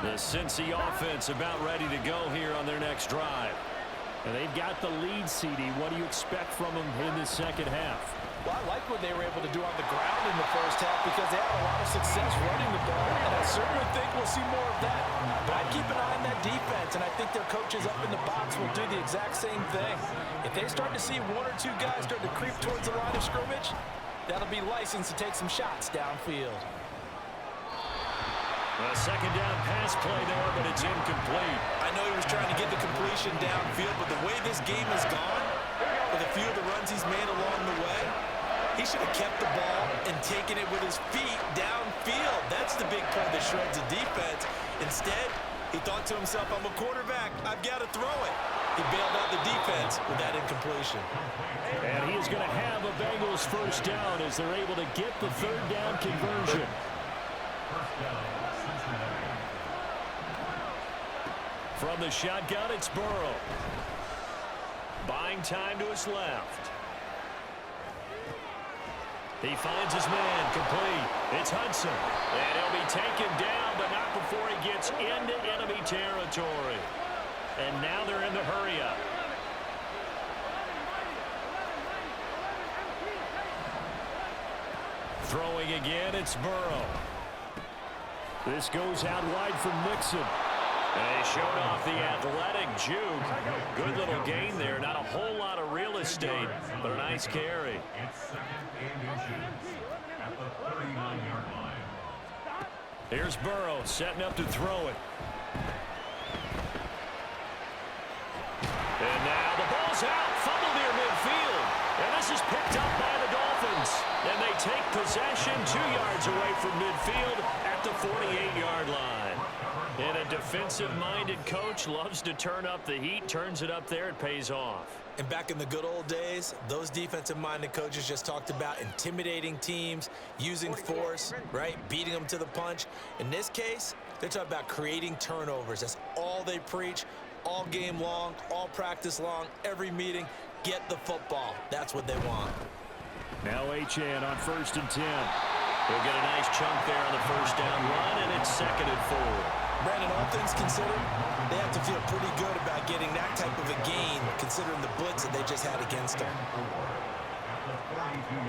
S7: The Cincy offense about ready to go here on their next drive. And they've got the lead, CD. What do you expect from them in the second half?
S11: Well, I like what they were able to do on the ground in the first half because they had a lot of success running the ball, and I certainly think we'll see more of that. But I'd keep an eye on that defense, and I think their coaches up in the box will do the exact same thing. If they start to see 1 or 2 guys start to creep towards the line of scrimmage, that'll be license to take some shots downfield.
S7: A 2nd down pass play there, but it's incomplete.
S8: I know he was trying to get the completion downfield, but the way this game has gone, with a few of the runs he's made along the way, he should have kept the ball and taken it with his feet downfield. That's the big play that shreds the defense. Instead, he thought to himself, I'm a quarterback. I've got to throw it. He bailed out the defense with that incompletion.
S7: And he is going to have a Bengals 1st down as they're able to get the 3rd down conversion. From the shotgun, it's Burrow. Buying time to his left. He finds his man, complete. It's Hudson. And he'll be taken down, but not before he gets into enemy territory. And now they're in the hurry-up. Throwing again, it's Burrow. This goes out wide from Mixon. And he showed off the athletic juke. Good little gain there. Not a whole lot of real estate, but a nice carry.
S10: It's 2nd and inches at the 39-yard line.
S7: Here's Burrow setting up to throw it. And now the ball's out. Fumble near midfield. And this is picked up by the Dolphins. And they take possession 2 yards away from midfield at the 48-yard line. And a defensive-minded coach loves to turn up the heat, turns it up there, it pays off.
S8: And back in the good old days, those defensive-minded coaches just talked about intimidating teams, using force, right, beating them to the punch. In this case, they're talking about creating turnovers. That's all they preach, all game long, all practice long, every meeting. Get the football. That's what they want.
S7: Now Achane on 1st and 10. He'll get a nice chunk there on the 1st down run, and it's 2nd and 4.
S8: Brandon, all things considered, they have to feel pretty good about getting that type of a gain, considering the blitz that they just had against them.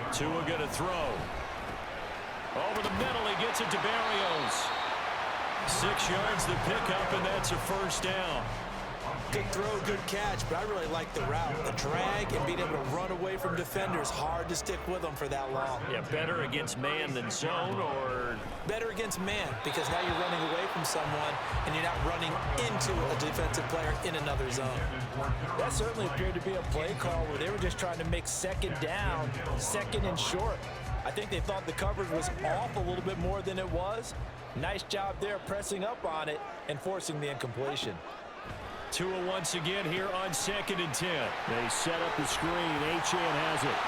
S7: Tua going to throw. Over the middle, he gets it to Berrios. 6 yards the pickup, and that's a 1st down.
S11: Good throw, good catch, but I really like the route. The drag and being able to run away from defenders, hard to stick with them for that long.
S7: Yeah, better against man than zone, or?
S11: Better against man, because now you're running away from someone and you're not running into a defensive player in another zone. That certainly appeared to be a play call where they were just trying to make second down, second and short. I think they thought the coverage was off a little bit more than it was. Nice job there pressing up on it and forcing the incompletion.
S7: Tua once again here on 2nd and 10. They set up the screen. Achane has it.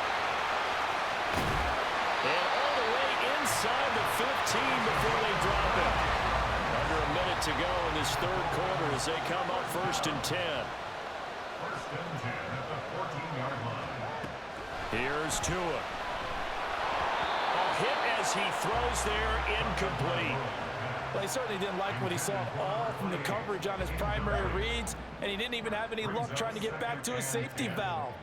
S7: And all the way inside the 15 before they drop it. Under a minute to go in this third quarter as they come up 1st and 10.
S10: 1st and 10 at the 14-yard line.
S7: Here's Tua. A hit as he throws there, incomplete.
S11: Well, he certainly didn't like what he saw all from the coverage on his primary reads, and he didn't even have any luck trying to get back to his safety valve.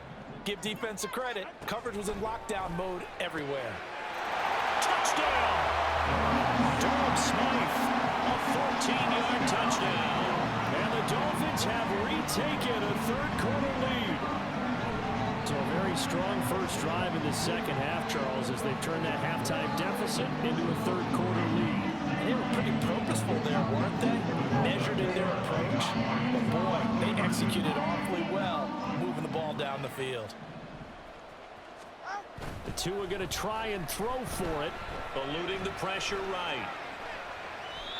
S11: Give defense a credit. Coverage was in lockdown mode everywhere.
S7: Touchdown! Durham Smythe, a 14-yard touchdown. And the Dolphins have retaken a third-quarter lead. So a very strong first drive in the second half, Charles, as they've turned that halftime deficit into a third-quarter lead.
S11: They were pretty purposeful there, weren't they? Measured in their approach. But boy, they executed awfully well, moving the ball down the field.
S7: The two are going to try and throw for it, eluding the pressure right.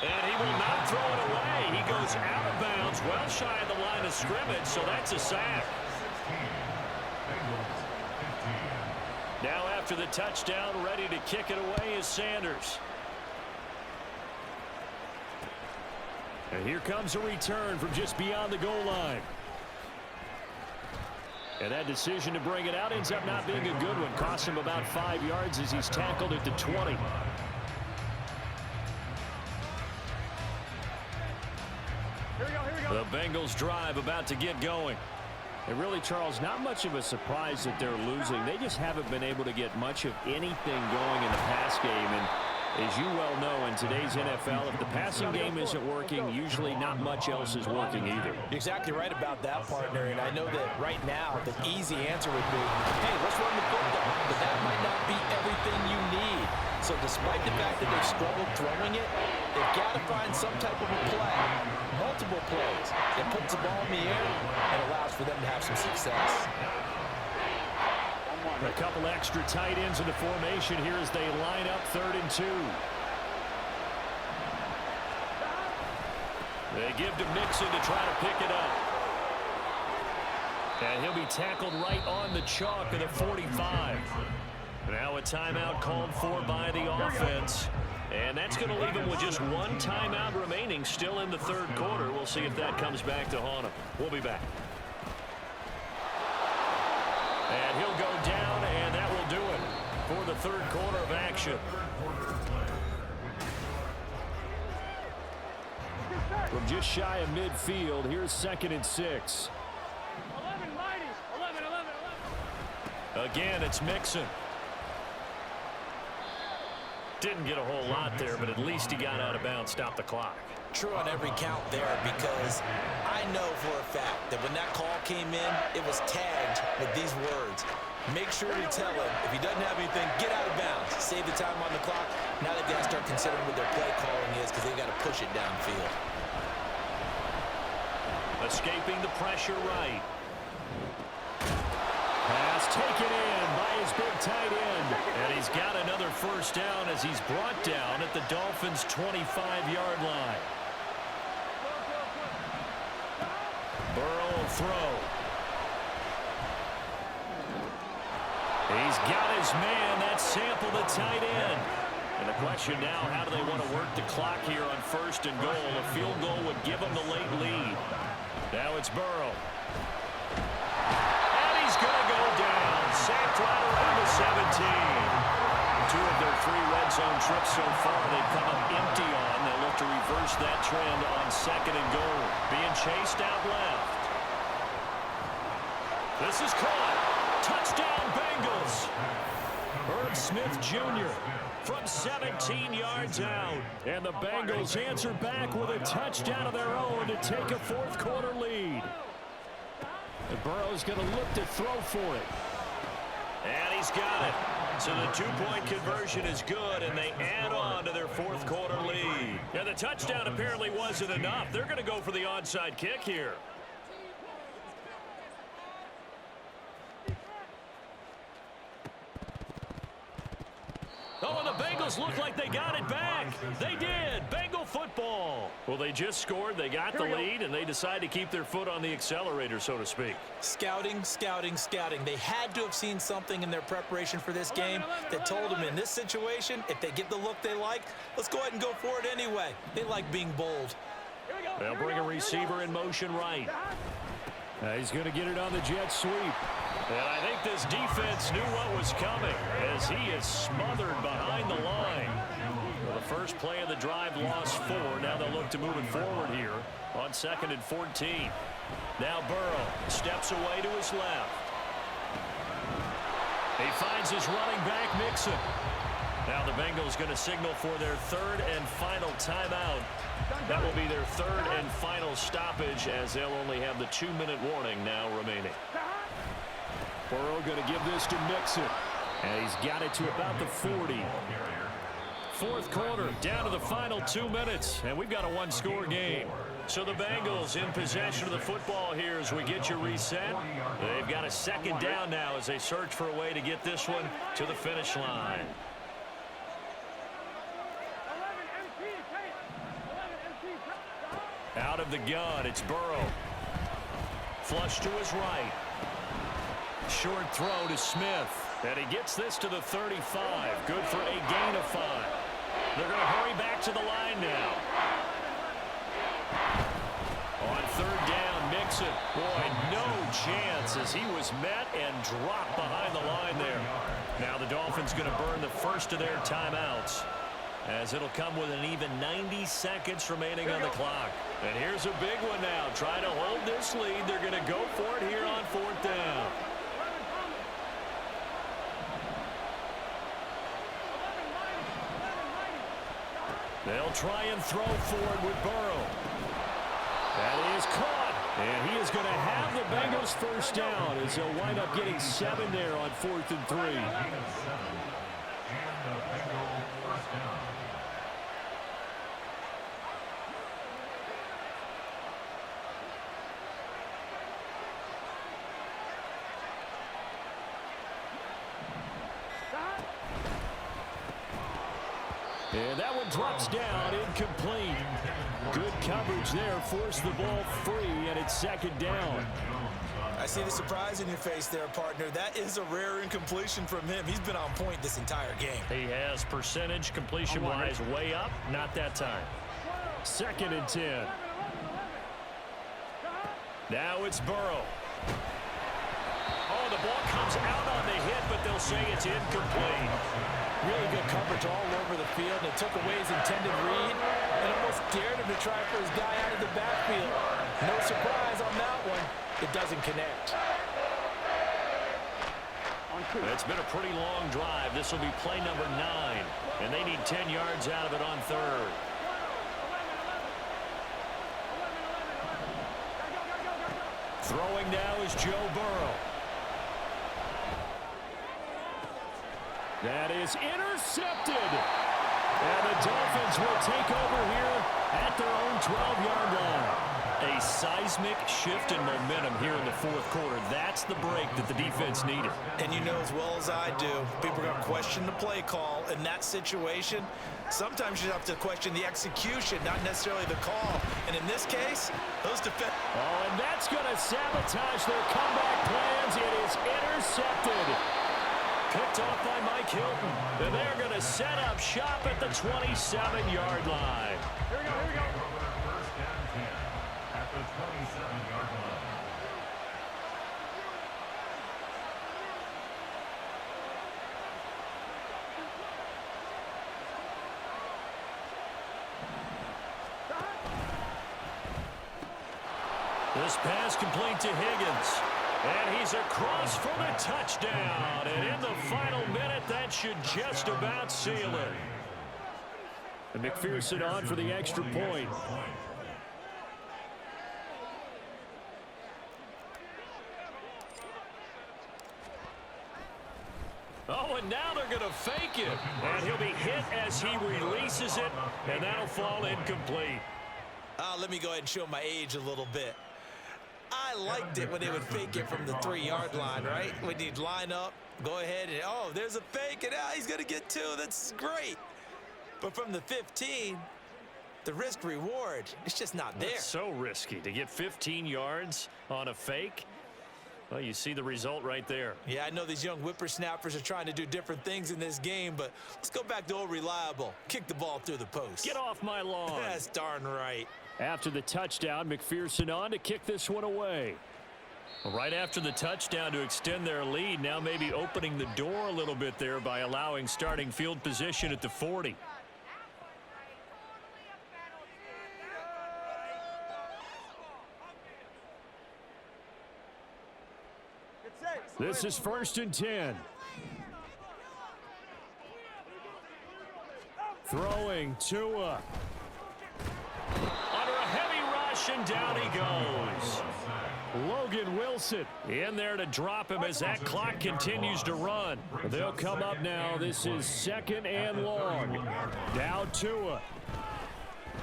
S7: And he will not throw it away. He goes out of bounds, well shy of the line of scrimmage, so that's a sack. Now after the touchdown, ready to kick it away is Sanders. And here comes a return from just beyond the goal line. And that decision to bring it out ends up not being a good one. Cost him about 5 yards as he's tackled at the 20. The Bengals drive about to get going. And really, Charles, not much of a surprise that they're losing. They just haven't been able to get much of anything going in the pass game. And as you well know, in today's NFL, if the passing game isn't working, usually not much else is working either.
S11: You're exactly right about that, partner. And I know that right now the easy answer would be, hey, let's run the football. But that might not be everything you need. So despite the fact that they've struggled throwing it, they've got to find some type of a play, multiple plays, that puts the ball in the air and allows for them to have some success.
S7: A couple extra tight ends in the formation here as they line up 3rd and 2. They give to Mixon to try to pick it up. And he'll be tackled right on the chalk of the 45. Now a timeout called for by the offense. And that's going to leave him with just one timeout remaining still in the third quarter. We'll see if that comes back to haunt him. We'll be back. And he'll go down, and that will do it for the third quarter of action. From just shy of midfield, here's 2nd and 6. 11. Again, it's Mixon. Didn't get a whole lot there, but at least he got out of bounds, stopped the clock.
S11: True on every count there, because I know for a fact that when that call came in, it was tagged with these words. Make sure to tell him, if he doesn't have anything, get out of bounds. Save the time on the clock. Now they've got to start considering what their play calling is, because they've got to push it downfield.
S7: Escaping the pressure right. Pass taken in by his big tight end. And he's got another first down as he's brought down at the Dolphins' 25-yard line. Burrow will throw. He's got his man. That's Sample, the tight end. And the question now, how do they want to work the clock here on 1st and goal? A field goal would give them the late lead. Now it's Burrow. And he's going to go down. Sacked right around the 17. 2 of their 3 red zone trips so far they've come up empty on. They'll look to reverse that trend on 2nd and goal. Being chased out left. This is caught. Touchdown Bengals. Herb Smith Jr. from 17 yards out. And the Bengals answer back with a touchdown of their own to take a fourth quarter lead. And Burrow's going to look to throw for it.
S4: And he's got it. So the two-point conversion is good, and they add on to their fourth quarter lead. And the touchdown apparently wasn't enough. They're going to go for the onside kick here. Oh, and the Bengals look like they got it back. They did. Bengal football. Well, they just scored. They got the lead, and they decide to keep their foot on the accelerator, so to speak.
S11: Scouting, scouting, scouting. They had to have seen something in their preparation for this game that told them in this situation, if they get the look they like, let's go ahead and go for it anyway. They like being bold.
S4: They'll bring a receiver in motion right.
S7: He's going to get it on the jet sweep.
S4: And I think this defense knew what was coming as he is smothered behind the line. Well, the first play of the drive lost 4. Now they'll look to move it forward here on 2nd and 14. Now Burrow steps away to his left. He finds his running back, Mixon. Now the Bengals going to signal for their 3rd and final timeout. That will be their 3rd and final stoppage as they'll only have the 2-minute warning now remaining.
S7: Burrow going to give this to Mixon. And he's got it to about the 40.
S4: Fourth quarter, down to the final 2 minutes, and we've got a one-score game. So the Bengals in possession of the football here as we get you reset. They've got a 2nd down now as they search for a way to get this one to the finish line. Out of the gun, it's Burrow. Flush to his right. Short throw to Smith. And he gets this to the 35. Good for a gain of 5. They're going to hurry back to the line now. On 3rd down, Mixon. Boy, no chance as he was met and dropped behind the line there. Now the Dolphins going to burn the first of their timeouts, as it'll come with an even 90 seconds remaining on the clock. And here's a big one now. Trying to hold this lead. They're going to go for it here on 4th down. They'll try and throw forward with Burrow. That is caught. And he is going to have the Bengals first down as they'll wind up getting 7 there on 4th and 3. And that one drops down, incomplete. Good coverage there, forced the ball free, and it's 2nd down.
S8: I see the surprise in your face there, partner. That is a rare incompletion from him. He's been on point this entire game.
S4: He has percentage completion-wise way up, not that time.
S7: 2nd and 10.
S4: Now it's Burrow. Oh, the ball comes out on the hit, but they'll say it's incomplete.
S11: Really good coverage all over the field, and it took away his intended read and almost dared him to try for his guy out of the backfield. No surprise on that one. It doesn't connect.
S4: It's been a pretty long drive. This will be play number 9, and they need 10 yards out of it on 3rd. Throwing now is Joe Burrow.
S7: That is intercepted. And the Dolphins will take over here at their own 12-yard line.
S4: A seismic shift in momentum here in the 4th quarter. That's the break that the defense needed.
S8: And you know as well as I do, people are going to question the play call in that situation. Sometimes you have to question the execution, not necessarily the call. And in this case, those defense.
S7: Oh, and that's going to sabotage their comeback plans. It is intercepted.
S4: Picked off by Mike Hilton. And they're going to set up shop at the 27-yard line.
S10: Here we go, here we go. First down 10 at the 27-yard line.
S4: This pass complete to Higgins. And he's across for the touchdown. And in the final minute, that should just about seal it.
S7: And McPherson on for the extra point. Oh, and now they're going to fake it. And he'll be hit as he releases it, and that'll fall incomplete.
S8: Let me go ahead and show my age a little bit. I liked it when they would fake it from the 3-yard line, right? When you'd line up, go ahead, and, oh, there's a fake, and he's going to get 2. That's great. But from the 15, the risk reward, it's just not there.
S7: That's so risky to get 15 yards on a fake. Well, you see the result right there.
S8: Yeah, I know these young whippersnappers are trying to do different things in this game, but let's go back to old reliable. Kick the ball through the post.
S7: Get off my lawn.
S8: That's darn right.
S7: After the touchdown, McPherson on to kick this one away. Right after the touchdown to extend their lead, now maybe opening the door a little bit there by allowing starting field position at the 40. This is 1st and 10. Throwing Tua. Under a heavy rush, and down he goes. Logan Wilson in there to drop him as that clock continues to run. They'll come up now. This is 2nd and long. Now Tua.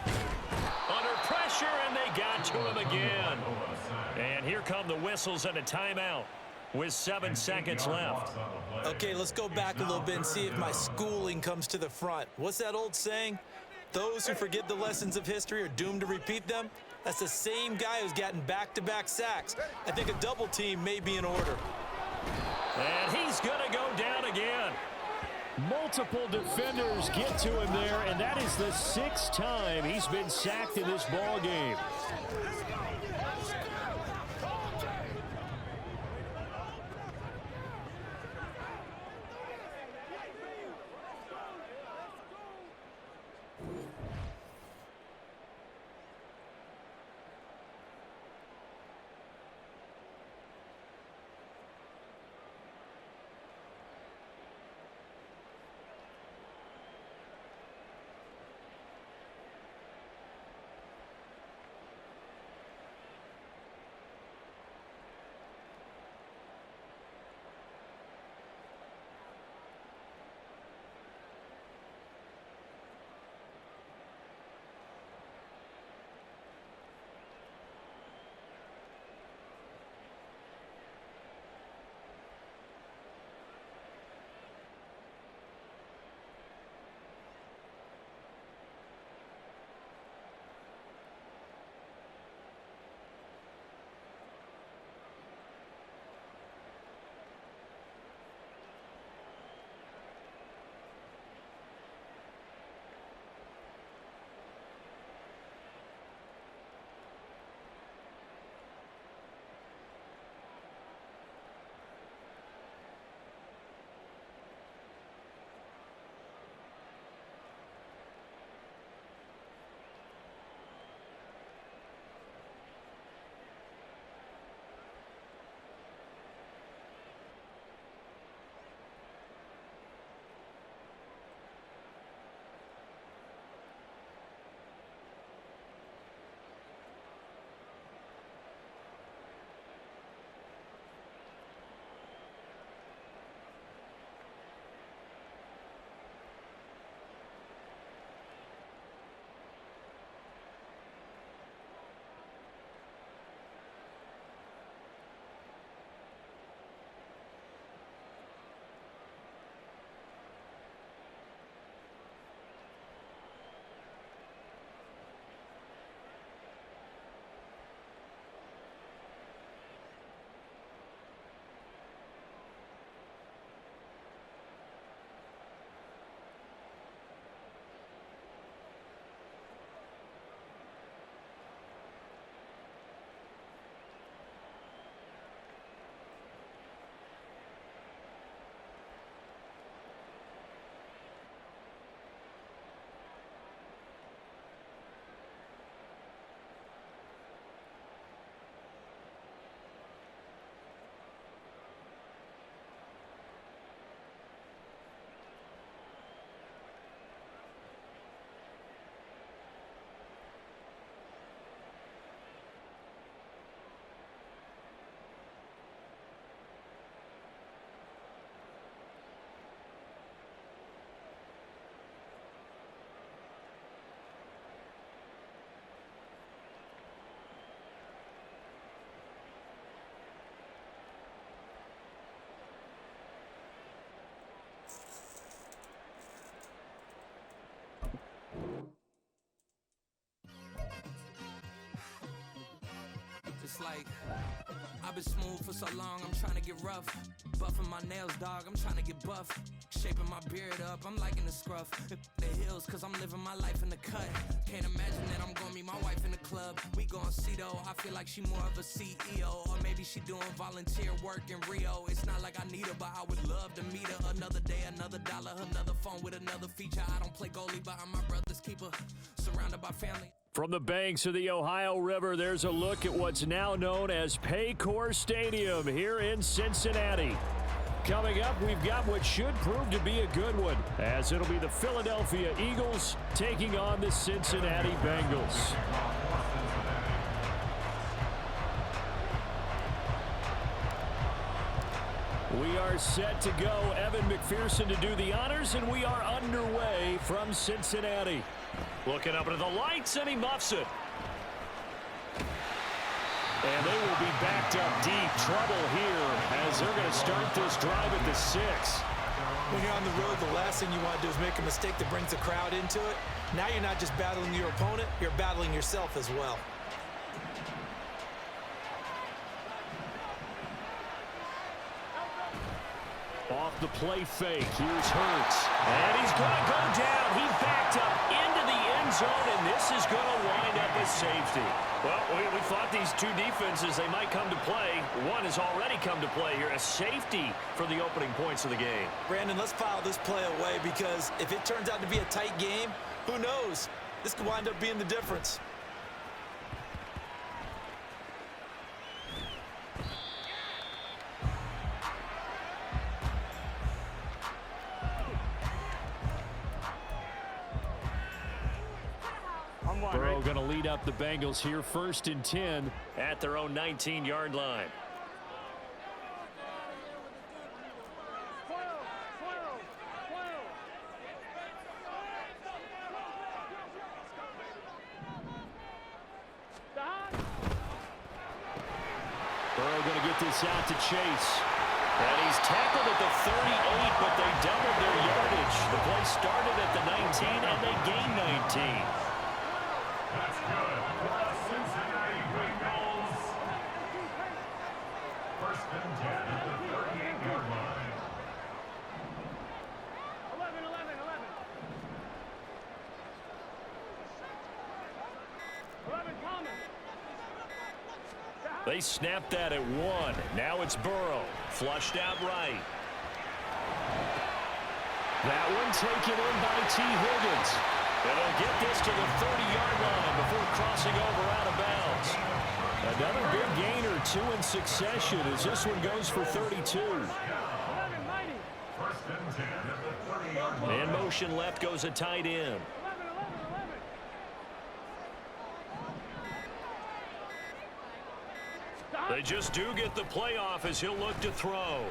S7: Under pressure, and they got to him again. And here come the whistles and a timeout with 7 seconds left.
S8: Okay, let's go back a little bit and see if my schooling comes to the front. What's that old saying? Those who forget the lessons of history are doomed to repeat them. That's the same guy who's gotten back-to-back sacks. I think a double team may be in order.
S7: And he's going to go down again. Multiple defenders get to him there, and that is the 6th time he's been sacked in this ball game.
S9: like I've been smooth for so long, I'm trying to get rough. Buffing my nails, dog, I'm trying to get buff. Shaping my beard up, I'm liking the scruff. The hills, cause I'm living my life in the cut. Can't imagine that I'm gonna meet my wife in the club. We gon' see though, I feel like she more of a CEO. Or maybe she doing volunteer work in Rio. It's not like I need her, but I would love to meet her. Another day, another dollar, another phone with another feature. I don't play goalie, but I'm my brother's keeper. Surrounded by family.
S7: From the banks of the Ohio River, there's a look at what's now known as Paycor Stadium here in Cincinnati. Coming up, we've got what should prove to be a good one, as it'll be the Philadelphia Eagles taking on the Cincinnati Bengals. We are set to go. Evan McPherson to do the honors, and we are underway from Cincinnati. Looking up into the lights, and he muffs it. And they will be backed up deep. Trouble here as they're going to start this drive at the 6.
S8: When you're on the road, the last thing you want to do is make a mistake that brings the crowd into it. Now you're not just battling your opponent, you're battling yourself as well.
S7: Off the play fake, here's Hurts. And he's going to go down. He backed up into the end zone, and this is going to wind up as safety. Well, we thought these two defenses, they might come to play. One has already come to play here, a safety for the opening points of the game.
S8: Brandon, let's file this play away because if it turns out to be a tight game, who knows? This could wind up being the difference.
S7: Burrow going to lead up the Bengals here, 1st and 10 at their own 19-yard line. Burrow going to get this out to Chase. And he's tackled at the 38, but they doubled their yardage. The play started at the 19, and they gained 19.
S10: That's good for the Cincinnati Bengals. 1st and 10 at the 38-yard line.
S3: 11 coming.
S7: They snapped that at 1. Now it's Burrow. Flushed out right. That one taken in by T. Higgins. And they'll get this to the 30-yard line before crossing over out of bounds. Another big gain or 2 in succession as this one goes for 32.
S10: 1st and 10 at the 30-yard line.
S7: And motion left goes a tight end. They just do get the playoff as he'll look to throw.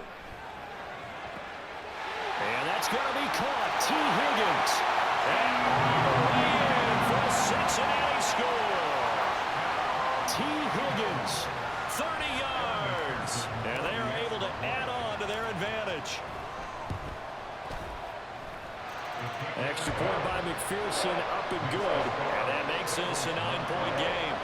S7: And that's going to be caught. T. Higgins. And in for a Cincinnati score. T. Higgins, 30 yards. And they're able to add on to their advantage. Extra point by McPherson, up and good. And that makes this a 9-point game.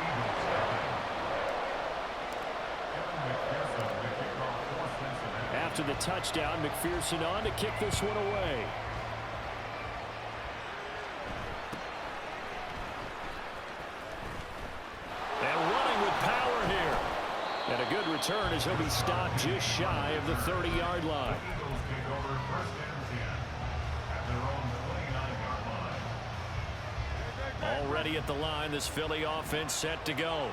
S7: After the touchdown, McPherson on to kick this one away. And running with power here. And a good return as he'll be stopped just shy of the 30-yard line.
S10: Eagles take over 1st and 10 at their own 29-yard line.
S7: Already at the line, this Philly offense set to go.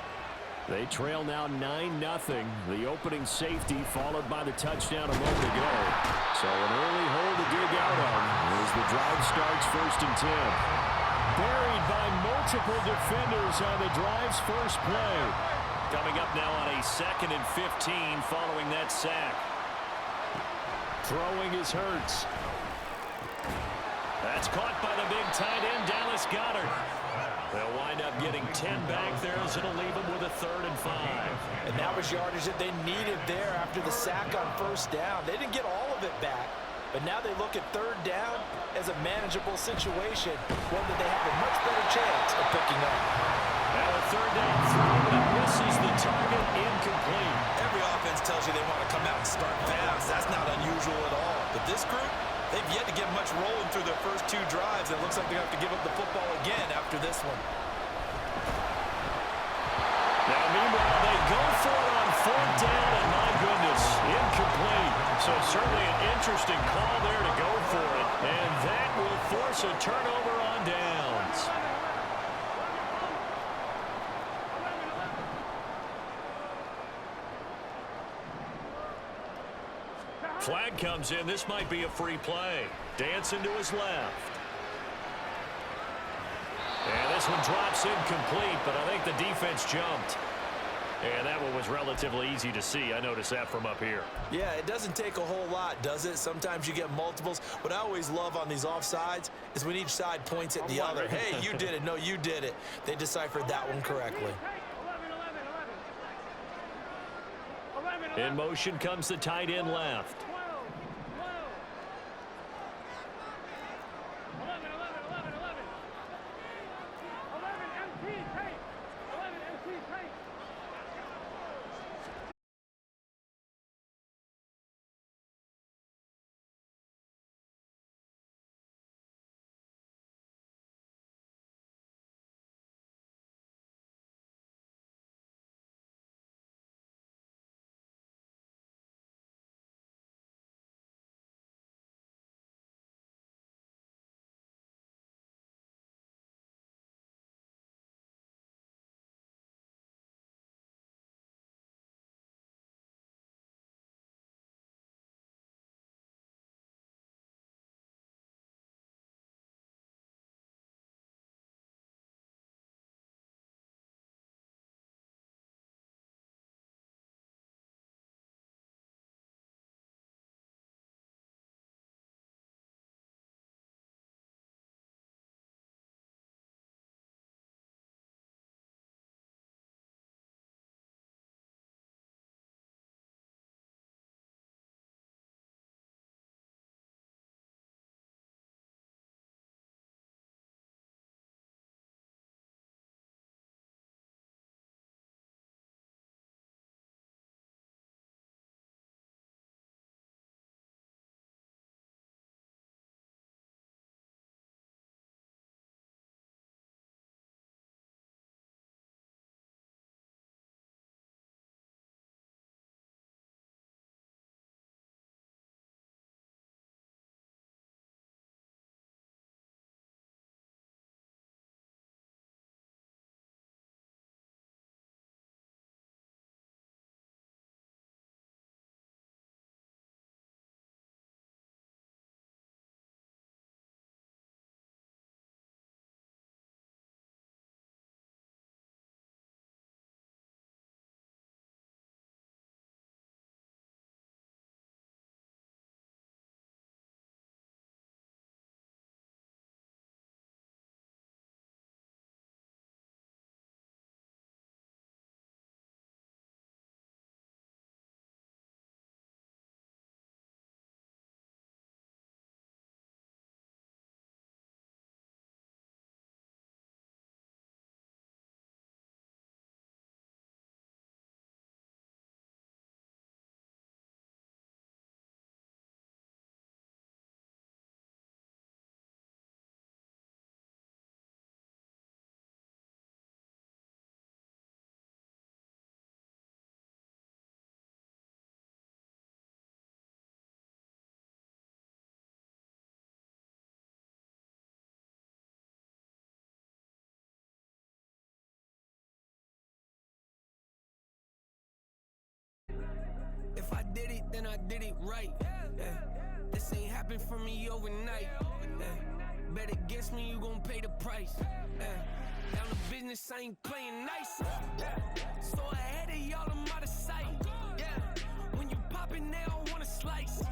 S7: They trail now 9-0. The opening safety followed by the touchdown a moment ago. So an early hole to dig out on as the drive starts 1st and 10. Buried by multiple defenders on the drive's first play. Coming up now on a 2nd and 15 following that sack. Throwing is Hurts. That's caught by the big tight end, Dallas Goedert. They'll wind up getting 10 back there as it'll leave them with a 3rd and 5.
S8: And that was yardage that they needed there after the sack on 1st down. They didn't get all of it back, but now they look at 3rd down as a manageable situation, one that they have a much better chance of picking up.
S4: Now a third down throw, but it misses the target, incomplete.
S8: Every offense tells you they want to come out and start fast. That's not unusual at all. But this group, they've yet to get much rolling through their first 2 drives. It looks like they have to give up the football again after this one.
S4: Now, meanwhile, they go for it on 4th down, and my goodness, incomplete. So certainly an interesting call there to go for it, and that will force a turnover on downs. Flag comes in. This might be a free play. Dancing to his left. And this one drops incomplete, but I think the defense jumped. And that one was relatively easy to see. I noticed that from up here.
S8: Yeah, it doesn't take a whole lot, does it? Sometimes you get multiples. What I always love on these offsides is when each side points at the other. Hey, you did it. No, you did it. They deciphered that one correctly.
S4: In motion comes the tight end left.
S9: If I did it, then I did it right. This ain't happened for me overnight. Bet against me, you gon' pay the price. Down the business, I ain't playing nice. So ahead of y'all, I'm out of sight. When you poppin', they don't wanna slice.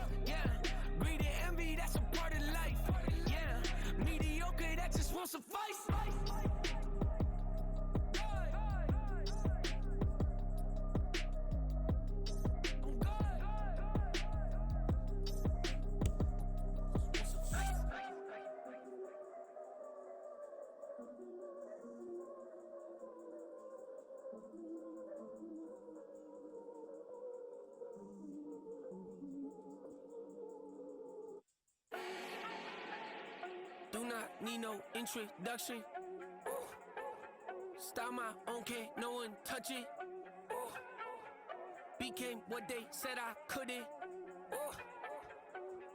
S9: Greed and envy, that's a part of life. Mediocre, that just won't suffice. not need no introduction. Style my own, can't no one touch it. Became what they said I couldn't.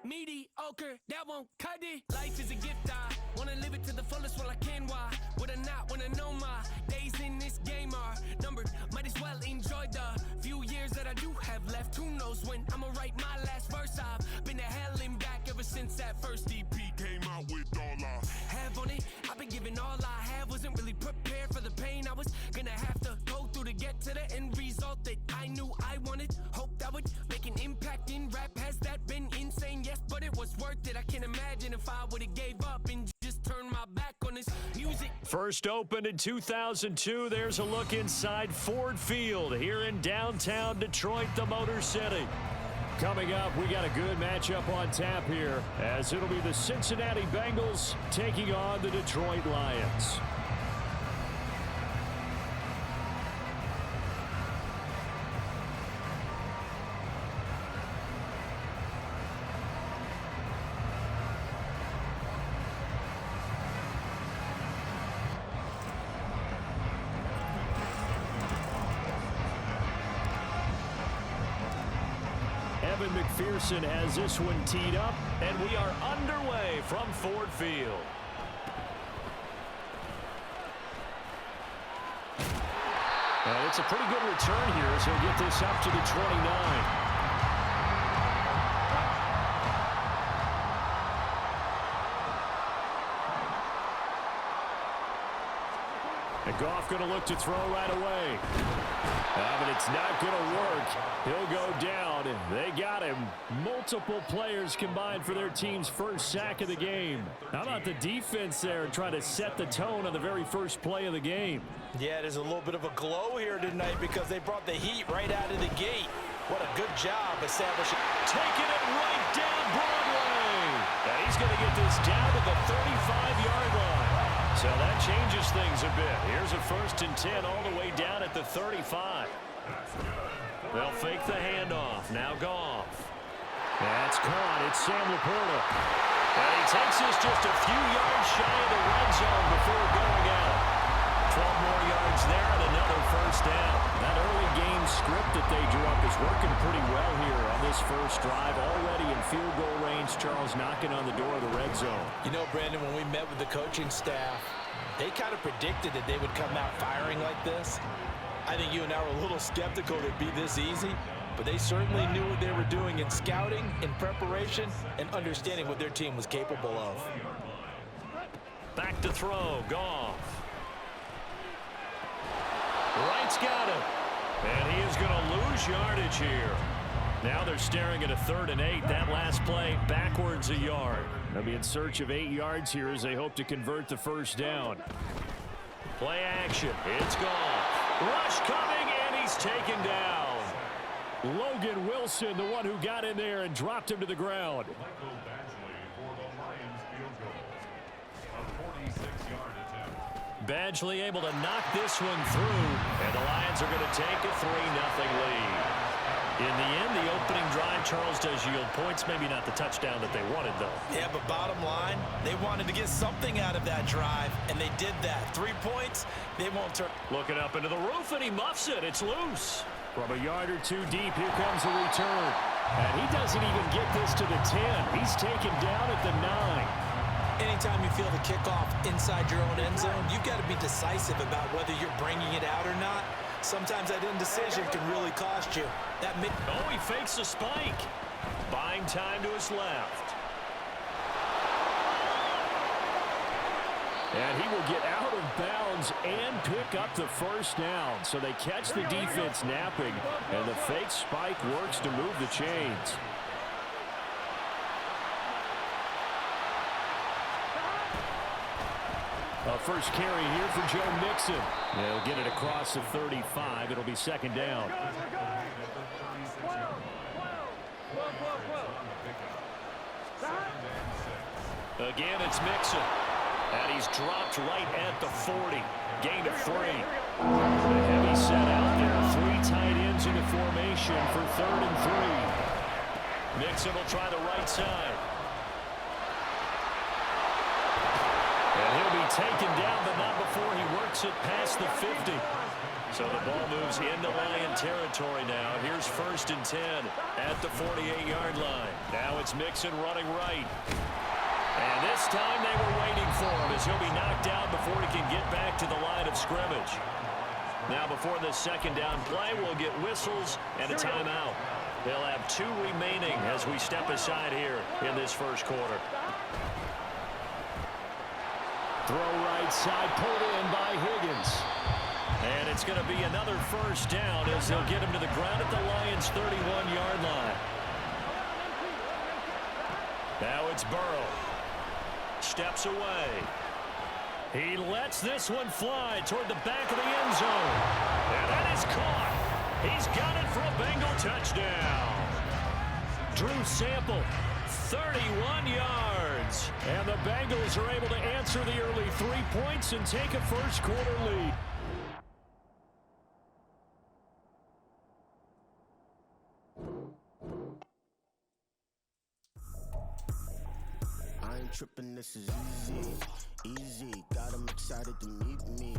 S9: Mediocre, that won't cut it. Life is a gift, I wanna live it to the fullest while I can. Why would I not wanna know my days in this game are numbered? Might as well enjoy the few years that I do have left. Who knows when I'ma write my last verse? I've been to hell and back ever since that first EP came out with all I have on it. I've been giving all I have, wasn't really prepared for the pain I was gonna have to go through to get to the end result that I knew I wanted. Hoped I would make an impact in rap. Has that been insane? Yes, but it was worth it. I can't imagine if I would've gave up and just turned my back on this music.
S7: First opened in 2002. There's a look inside Ford Field here in downtown Detroit, the Motor City. Coming up, we got a good matchup on tap here, as it'll be the Cincinnati Bengals taking on the Detroit Lions. Evan McPherson has this one teed up, and we are underway from Ford Field. And it's a pretty good return here as he'll get this up to the 29. And Goff going to look to throw right away. But it's not going to work. He'll go down. They got him. Multiple players combined for their team's first sack of the game. How about the defense there trying to set the tone on the very first play of the game?
S8: Yeah, there's a little bit of a glow here tonight because they brought the heat right out of the gate. What a good job establishing.
S7: Taking it right down Broadway. And he's going to get this down to the 35-yard line. So that changes things a bit. Here's a 1st and 10 all the way down at the 35. They'll fake the handoff. Now Goff. That's caught. It's Sam Laporta. And he takes this just a few yards shy of the red zone before going out. 12 more yards there and another 1st down. That early game script that they drew up is working pretty well here on this first drive. Already in field goal range, Charles knocking on the door of the red zone.
S8: You know, Brandon, when we met with the coaching staff, they kind of predicted that they would come out firing like this. I think you and I were a little skeptical that it'd be this easy, but they certainly knew what they were doing in scouting, in preparation, and understanding what their team was capable of.
S7: Back to throw, Goff. Wright's got him. And he is going to lose yardage here. Now they're staring at a 3rd and 8. That last play backwards a yard. They'll be in search of 8 yards here as they hope to convert the 1st down. Play action. It's Goff. Rush coming, and he's taken down. Logan Wilson, the one who got in there and dropped him to the ground. Badgley able to knock this one through, and the Lions are going to take a 3-0 lead. In the end, the opening drive, Charles, does yield points. Maybe not the touchdown that they wanted, though.
S8: Yeah, but bottom line, they wanted to get something out of that drive, and they did that. 3 points, they won't turn.
S7: Looking up into the roof, and he muffs it. It's loose. From a yard or two deep, here comes a return. And he doesn't even get this to the 10. He's taken down at the 9.
S8: Anytime you feel the kickoff inside your own end zone, you've got to be decisive about whether you're bringing it out or not. Sometimes that indecision can really cost you.
S7: Oh, he fakes a spike. Buying time to his left. And he will get out of bounds and pick up the 1st down. So they catch the defense napping, and the fake spike works to move the chains. First carry here for Joe Mixon. They'll get it across the 35. It'll be 2nd down. Again, it's Mixon. And he's dropped right at the 40. Gain of 3. A heavy set out there. 3 tight ends in the formation for 3rd and 3. Mixon will try the right side. taken down, but not before he works it past the 50. So the ball moves into Lion territory now. Here's 1st and 10 at the 48-yard line. Now it's Mixon running right. And this time they were waiting for him as he'll be knocked down before he can get back to the line of scrimmage. Now before the 2nd down play, we'll get whistles and a timeout. They'll have 2 remaining as we step aside here in this first quarter. Throw right side, pulled in by Higgins. And it's going to be another 1st down as they'll get him to the ground at the Lions' 31-yard line. Now it's Burrow. Steps away. He lets this one fly toward the back of the end zone. And that is caught. He's got it for a Bengal touchdown. Drew Sample, 31 yards. And the Bengals are able to answer the early 3 points and take a first quarter lead.
S12: I ain't tripping, this is easy, easy. Got 'em excited to meet me.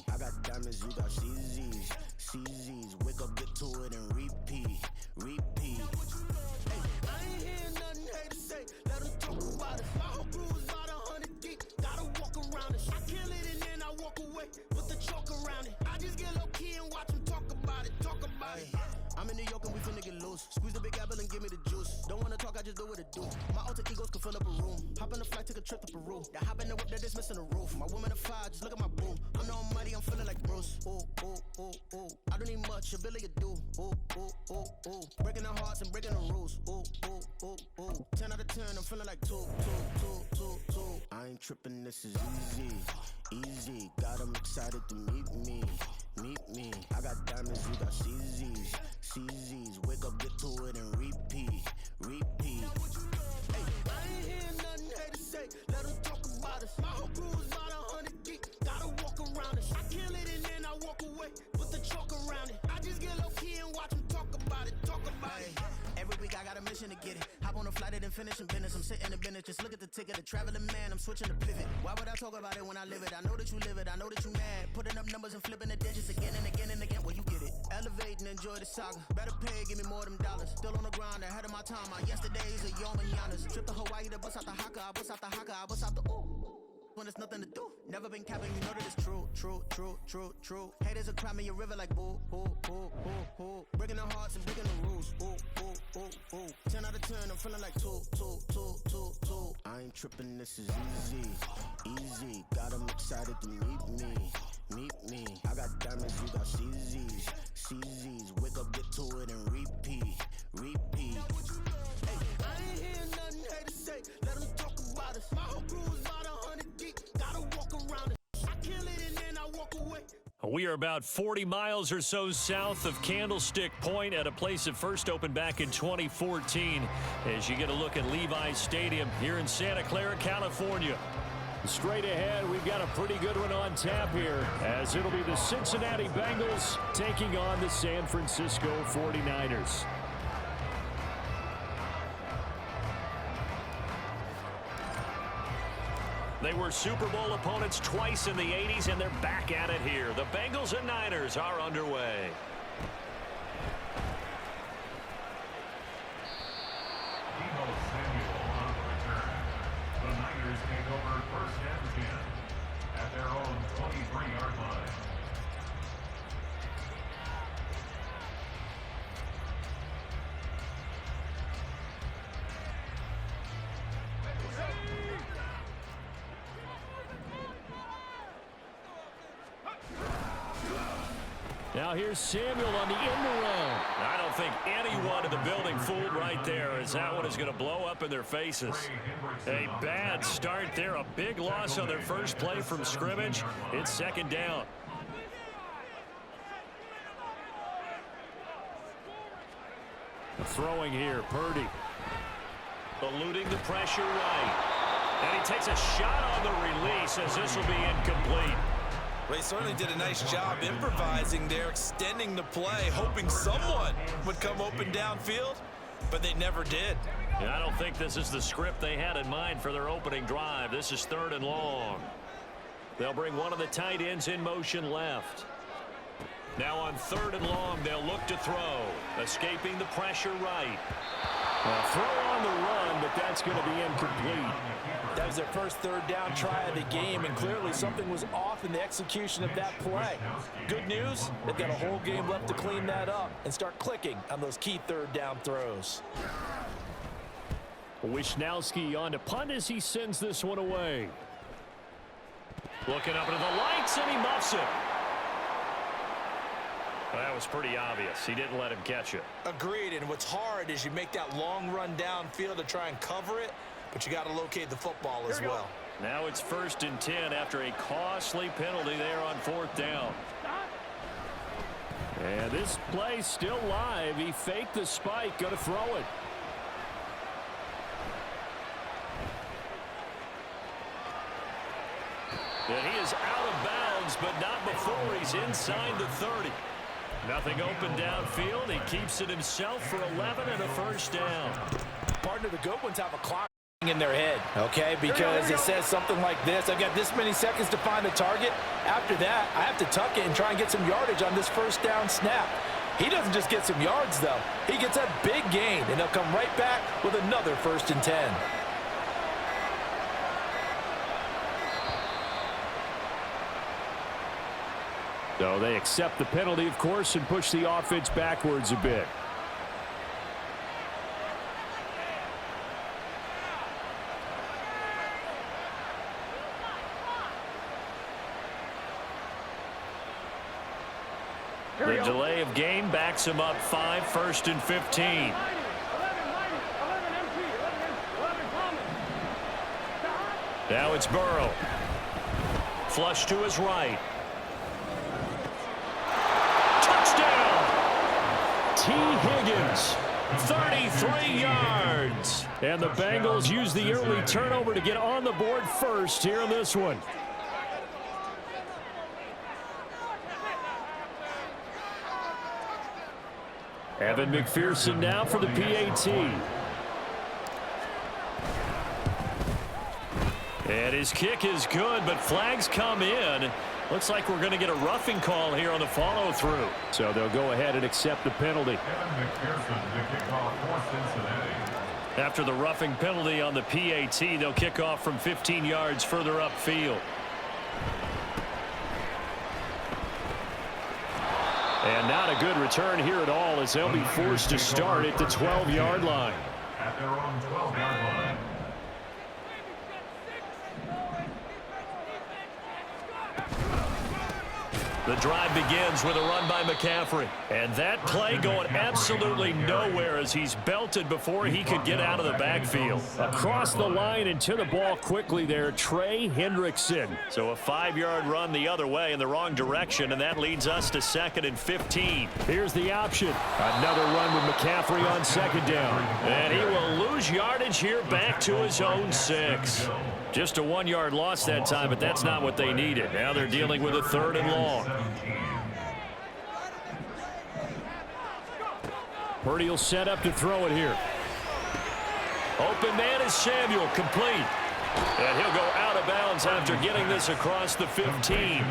S12: I got diamonds, you got CZs, CZs. Wake up, get to it, and repeat. Hey, I ain't hearing nothing haters say. Let them talk about it. My whole crew is about 100 deep. Gotta walk around it. I kill it and then I walk away with the chalk around it. I just get low key and watch them talk about it. I'm in New York and we finna get loose. Squeeze the big apple and give me the juice. Don't wanna talk, I just do what it do. My alter egos can fill up a room. Hop on a flight, take a trip to Peru. That hop in the whip, that is missing the roof. My woman a fire, just look at my boom. I'm the almighty, I'm feeling like Bruce. Ooh, ooh, ooh, ooh. I don't need much, ability to do. Ooh, ooh, ooh, ooh. Breaking the hearts and breaking the rules. Ooh, ooh, ooh, ooh. 10 out of 10, I'm feeling like 2. I ain't tripping, this is easy, easy. Got 'em excited to meet me. I got diamonds, you got CZs, CZs. Wake up, get to it, and repeat. Hey, I ain't hearing nothing haters say. Let them talk about us. My whole crew is about 100 deep. Gotta walk around it. I kill it and then I walk away with the chalk around it. I just get low key and watch them talk about it. Every week I got a mission to get it. Hop on a flight and then finish in business. I'm sitting in business, just look at the ticket. A traveling man, I'm switching to pivot. Why would I talk about it when I live it? I know that you live it, I know that you mad. Putting up numbers and flipping the digits again and again and again. Well, you get it. Elevate and enjoy the saga. Better pay, give me more them dollars. Still on the grind, ahead of my time. My yesterdays are your mananas. Trip to Hawaii to bust out the haka. I bust out the haka, I bust out the ooh. When there's nothing to do. Never been capping, you know that it's true. Haters will cry me a river like boo, boo. Breaking the hearts and breaking the rules. Ooh. 10 out of 10, I'm feeling like 2. I ain't tripping, this is easy. Got 'em excited to meet me. I got diamonds, you got CZs. Wake up, get to it, and repeat. Hey, I ain't hearing nothing haters say. Let them talk about us. My whole crew is about 100 deep. Gotta walk around it. I kill it and then I walk away.
S7: We are about 40 miles or so south of Candlestick Point at a place that first opened back in 2014 as you get a look at Levi's Stadium here in Santa Clara, California. Straight ahead, we've got a pretty good one on tap here as it'll be the Cincinnati Bengals taking on the San Francisco 49ers. They were Super Bowl opponents twice in the 80s, and they're back at it here. The Bengals and Niners are underway.
S10: Deebo Samuel on the return. The Niners take over 1st and 10 at their own 23-yard line.
S7: Now here's Samuel on the end around. I don't think anyone in the building fooled right there as that one is going to blow up in their faces. A bad start there. A big loss on their first play from scrimmage. It's 2nd down. Throwing here, Purdy. Eluding the pressure right. And he takes a shot on the release as this will be incomplete.
S8: Well, he certainly did a nice job improvising there, extending the play, hoping someone would come open downfield, but they never did.
S7: I don't think this is the script they had in mind for their opening drive. This is 3rd and long. They'll bring one of the tight ends in motion left. Now on 3rd and long, they'll look to throw. Escaping the pressure right. A throw on the run, but that's going to be incomplete.
S11: That was their first 3rd down try of the game, and clearly something was off in the execution of that play. Good news, they've got a whole game left to clean that up and start clicking on those key 3rd down throws.
S7: Wisnowski on to punt as he sends this one away. Looking up into the lights, and he muffs it. That was pretty obvious. He didn't let him catch it.
S8: Agreed, and what's hard is you make that long run downfield to try and cover it, but you got to locate the football as well.
S7: Now it's 1st and 10 after a costly penalty there on 4th down. And this play's still live. He faked the spike, going to throw it. And he is out of bounds, but not before he's inside the 30. Nothing open downfield. He keeps it himself for 11 and a 1st down.
S11: Partner, the good ones have a clock in their head, okay? Because it says something like this. I've got this many seconds to find the target. After that, I have to tuck it and try and get some yardage on this 1st down snap. He doesn't just get some yards, though. He gets a big gain, and he'll come right back with another 1st and 10.
S7: So they accept the penalty, of course, and push the offense backwards a bit. The delay of game backs him up 5, 1st and 15. Now it's Burrow. Flush to his right. Touchdown! T. Higgins, 33 yards. And the Bengals use the early turnover to get on the board first here in this one. Evan McPherson now for the PAT. And his kick is good, but flags come in. Looks like we're going to get a roughing call here on the follow-through. So they'll go ahead and accept the penalty.
S10: Evan McPherson, the kickoff for Cincinnati.
S7: After the roughing penalty on the PAT, they'll kick off from 15 yards further upfield. And not a good return here at all, as they'll be forced to start at the 12-yard line.
S10: At their own 12-yard line.
S7: The drive begins with a run by McCaffrey. And that play going absolutely nowhere as he's belted before he could get out of the backfield. Across the line and to the ball quickly there, Trey Hendrickson. So a 5-yard run the other way in the wrong direction, and that leads us to 2nd and 15. Here's the option. Another run with McCaffrey on 2nd down. And he will lose yardage here back to his own 6. Just a 1-yard loss that time, but that's not what they needed. Now they're dealing with a 3rd and long. Purdy will set up to throw it here. Open man is Samuel, complete. And he'll go out of bounds after getting this across the 15.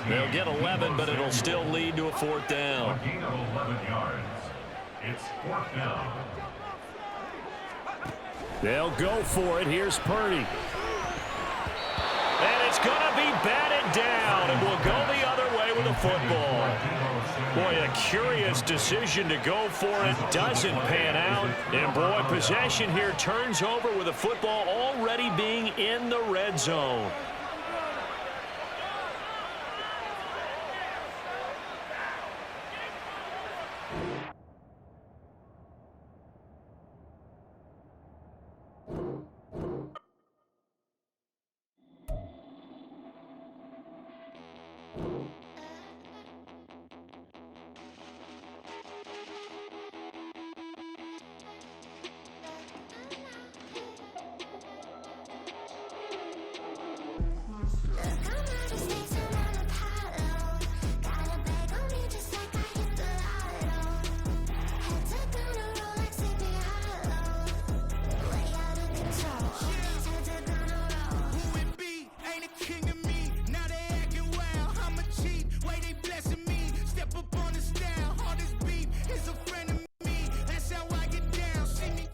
S7: They'll get 11, but it'll still lead to a 4th down.
S10: A gain of 11 yards. It's 4th down.
S7: They'll go for it. Here's Purdy. And it's going to be batted down, and will go the other way with the football. Boy, a curious decision to go for it. Doesn't pan out. And, boy, possession here turns over with the football already being in the red zone.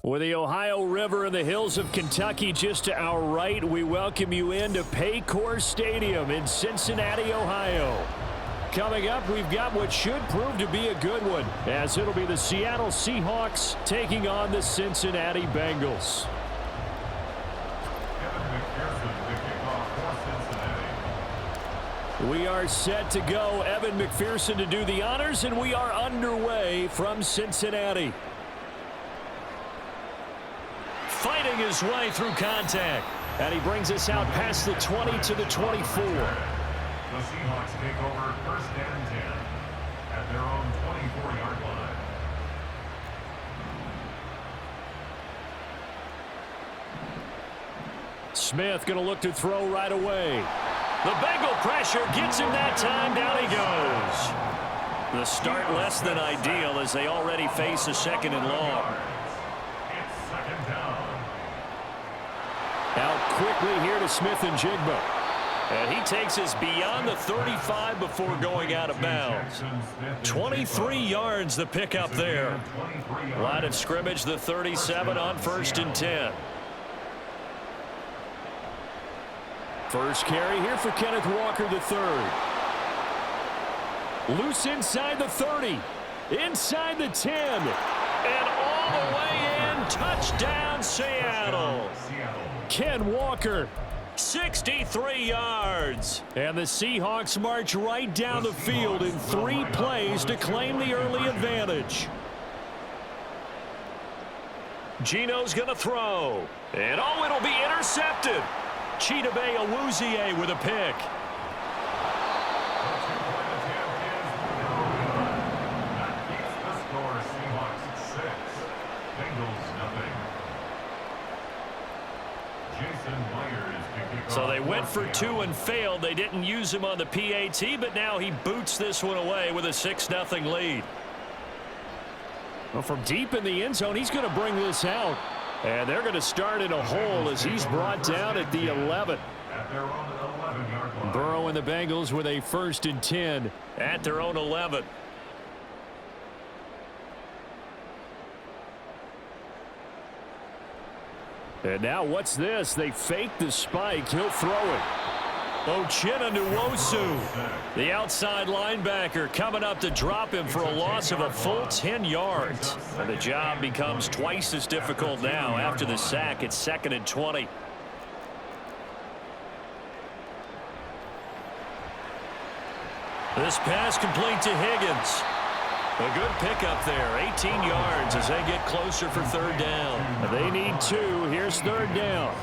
S7: With the Ohio River and the hills of Kentucky just to our right, we welcome you into Paycor Stadium in Cincinnati, Ohio. Coming up, we've got what should prove to be a good one, as it'll be the Seattle Seahawks taking on the Cincinnati Bengals. We are set to go. Evan McPherson to do the honors, and we are underway from Cincinnati. Fighting his way through contact, and he brings us out past the 20 to the 24.
S10: The Seahawks take over first and 10 at their own 24-yard line.
S7: Smith going to look to throw right away. The Bengal pressure gets him that time. Down he goes. The start less than ideal as they already face a 2nd and long.
S10: It's 2nd down.
S7: Out quickly here to Smith and Jigba. And he takes us beyond the 35 before going out of bounds. 23 yards the pickup there. Line of scrimmage, the 37 on 1st and 10. First carry here for Kenneth Walker III. Loose inside the 30. Inside the 10. And all the way in. Touchdown, Seattle. Ken Walker, 63 yards. And the Seahawks march right down the field in 3 plays to claim the early advantage. Gino's going to throw. And it'll be intercepted. Chidobe Awuzie with a pick.
S10: That keeps the score. Seahawks 6, Bengals nothing. Jason Myers to kick
S7: So
S10: off
S7: they went for
S10: Seattle.
S7: 2 and failed. They didn't use him on the PAT, but now he boots this one away with a 6-0 lead. Well, from deep in the end zone, he's going to bring this out. And they're going to start in a hole as he's brought down at the 11.
S10: At their own 11-yard line.
S7: Burrow and the Bengals with a 1st and 10 at their own 11. And now what's this? They fake the spike. He'll throw it. Uchenna Nwosu, the outside linebacker, coming up to drop him for a loss of a full 10 yards. And the job becomes twice as difficult now after the sack. It's 2nd and 20. This pass complete to Higgins. A good pickup there, 18 yards as they get closer for 3rd down. They need 2. Here's 3rd down.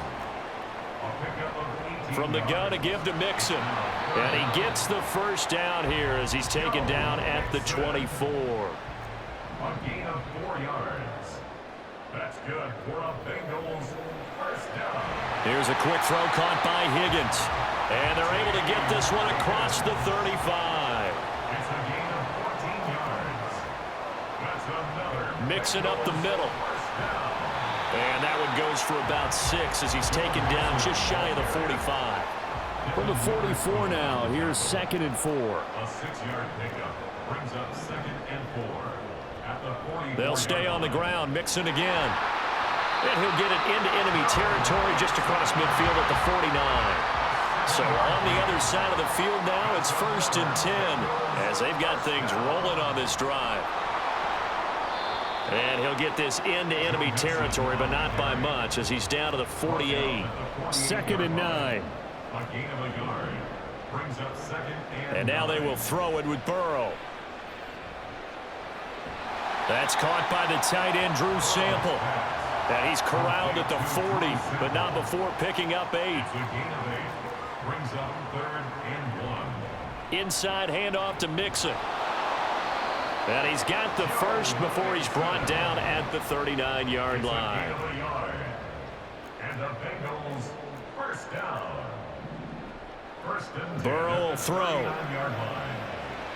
S7: From the gun to give to Mixon. And he gets the 1st down here as he's taken down at the 24.
S10: A gain of 4 yards. That's good for a Bengals 1st down.
S7: Here's a quick throw caught by Higgins. And they're able to get this one across the 35.
S10: It's a gain of 14 yards. That's another
S7: Mixing up the middle.
S10: 1st down.
S7: And that one goes for about 6 as he's taken down just shy of the 45. From the 44 now, here's 2nd and 4.
S10: A 6-yard pickup brings up 2nd and 4. At the 44.
S7: They'll stay on the ground, Mixon again. And he'll get it into enemy territory just across midfield at the 49. So on the other side of the field now, it's 1st and 10 as they've got things rolling on this drive. And he'll get this into enemy territory, but not by much as he's down to the 48. 2nd and 9.
S10: A gain of a yard brings up 2nd
S7: And now they will throw it with Burrow. That's caught by the tight end, Drew Sample. And he's corralled at the 40, but not before picking up 8.
S10: It's a gain of 8. Brings up 3rd and 1.
S7: Inside handoff to Mixon. And he's got the 1st before he's brought down at the 39-yard line.
S10: It's a gain of a yard. And the Bengals 1st down. 1st and 10
S7: Burrow will
S10: at the
S7: throw.
S10: 39-yard line.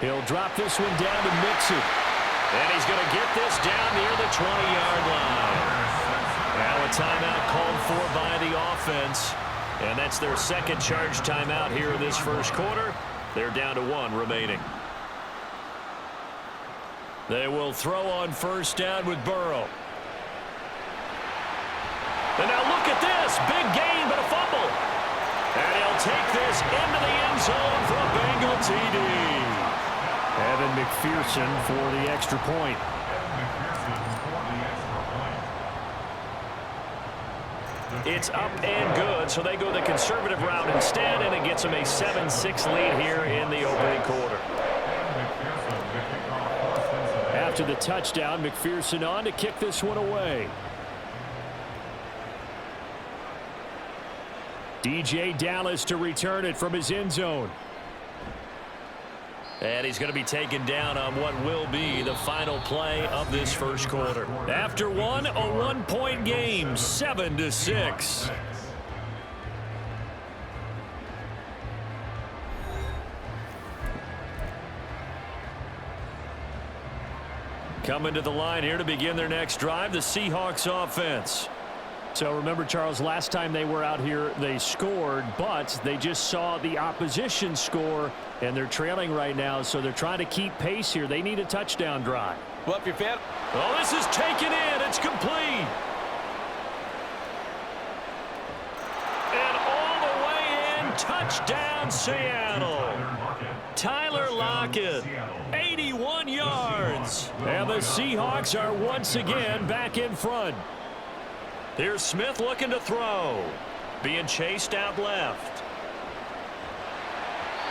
S7: He'll drop this one down to Mixon. And he's going to get this down near the 20-yard line. Now a timeout called for by the offense. And that's their 2nd charge timeout here in this 1st quarter. They're down to 1 remaining. They will throw on 1st down with Burrow. take this into the end zone for a Bengal TD. Evan McPherson for the extra point. It's up and good, so they go the conservative route instead, and it gets them a 7-6 lead here in the opening quarter. After the touchdown, McPherson on to kick this one away. DJ Dallas to return it from his end zone. And he's going to be taken down on what will be the final play of this first quarter. After one, a 1-point game, 7-6. Coming to the line here to begin their next drive, the Seahawks offense. So remember, Charles, last time they were out here, they scored, but they just saw the opposition score, and they're trailing right now, so they're trying to keep pace here. They need a touchdown drive.
S11: Well, if you're fan.
S7: Oh, this is taken in. It's complete. And all the way in, touchdown, Seattle. Tyler Lockett, 81 yards. And the Seahawks are once again back in front. Here's Smith looking to throw. Being chased out left.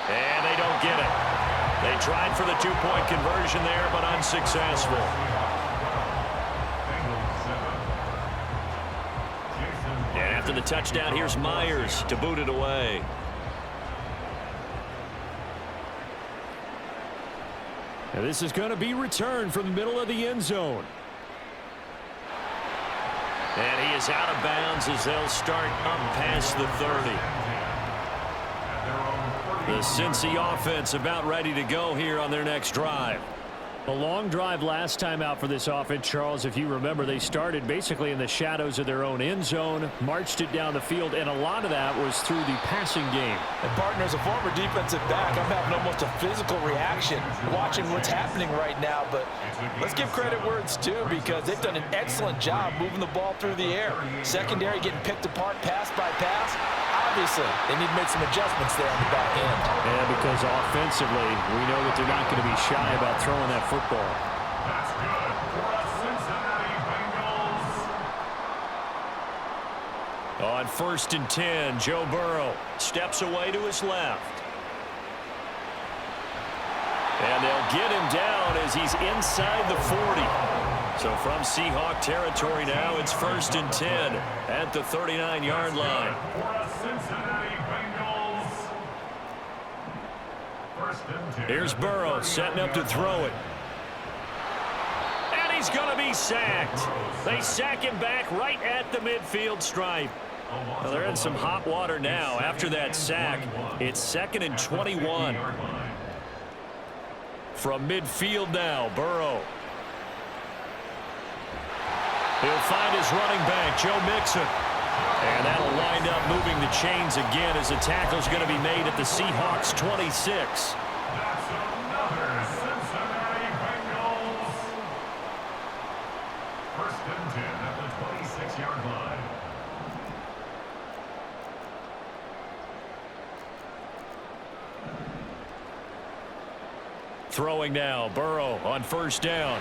S7: And they don't get it. They tried for the 2-point conversion there, but unsuccessful. And after the touchdown, here's Myers to boot it away. And this is going to be returned from the middle of the end zone. And he is out of bounds as they'll start up past the 30. The Cincy offense about ready to go here on their next drive. A long drive last time out for this offense, Charles. If you remember, they started basically in the shadows of their own end zone, marched it down the field, and a lot of that was through the passing game.
S11: And partner, as a former defensive back, I'm having almost a physical reaction watching what's happening right now. But let's give credit where it's due, because they've done an excellent job moving the ball through the air. Secondary getting picked apart pass by pass. Obviously, they need to make some adjustments there on the back end.
S7: And because offensively, we know that they're not going to be shy about throwing that football.
S10: That's good for the Cincinnati Bengals.
S7: On 1st and 10, Joe Burrow steps away to his left. And they'll get him down as he's inside the 40. So from Seahawk territory now, it's 1st and 10 at the 39-yard line. Here's Burrow setting up to throw it. And he's going to be sacked. They sack him back right at the midfield stripe. Well, they're in some hot water now after that sack. It's 2nd and 21. From midfield now, Burrow. He'll find his running back, Joe Mixon. And that'll wind up moving the chains again as the tackle's going to be made at the Seahawks 26.
S10: That's another Cincinnati Bengals. 1st and 10 at the 26-yard line.
S7: Throwing now, Burrow on 1st down.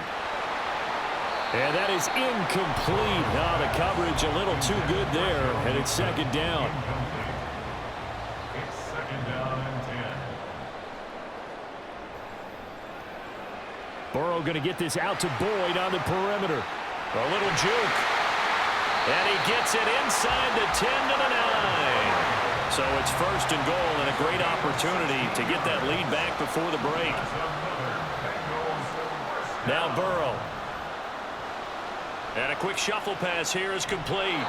S7: And that is incomplete. Now the coverage a little too good there, and it's 2nd down.
S10: It's 2nd down and 10.
S7: Burrow going to get this out to Boyd on the perimeter. A little juke. And he gets it inside the 10 to the 9. So it's 1st and goal and a great opportunity to get that lead back before the break. Now Burrow. And a quick shuffle pass here is complete.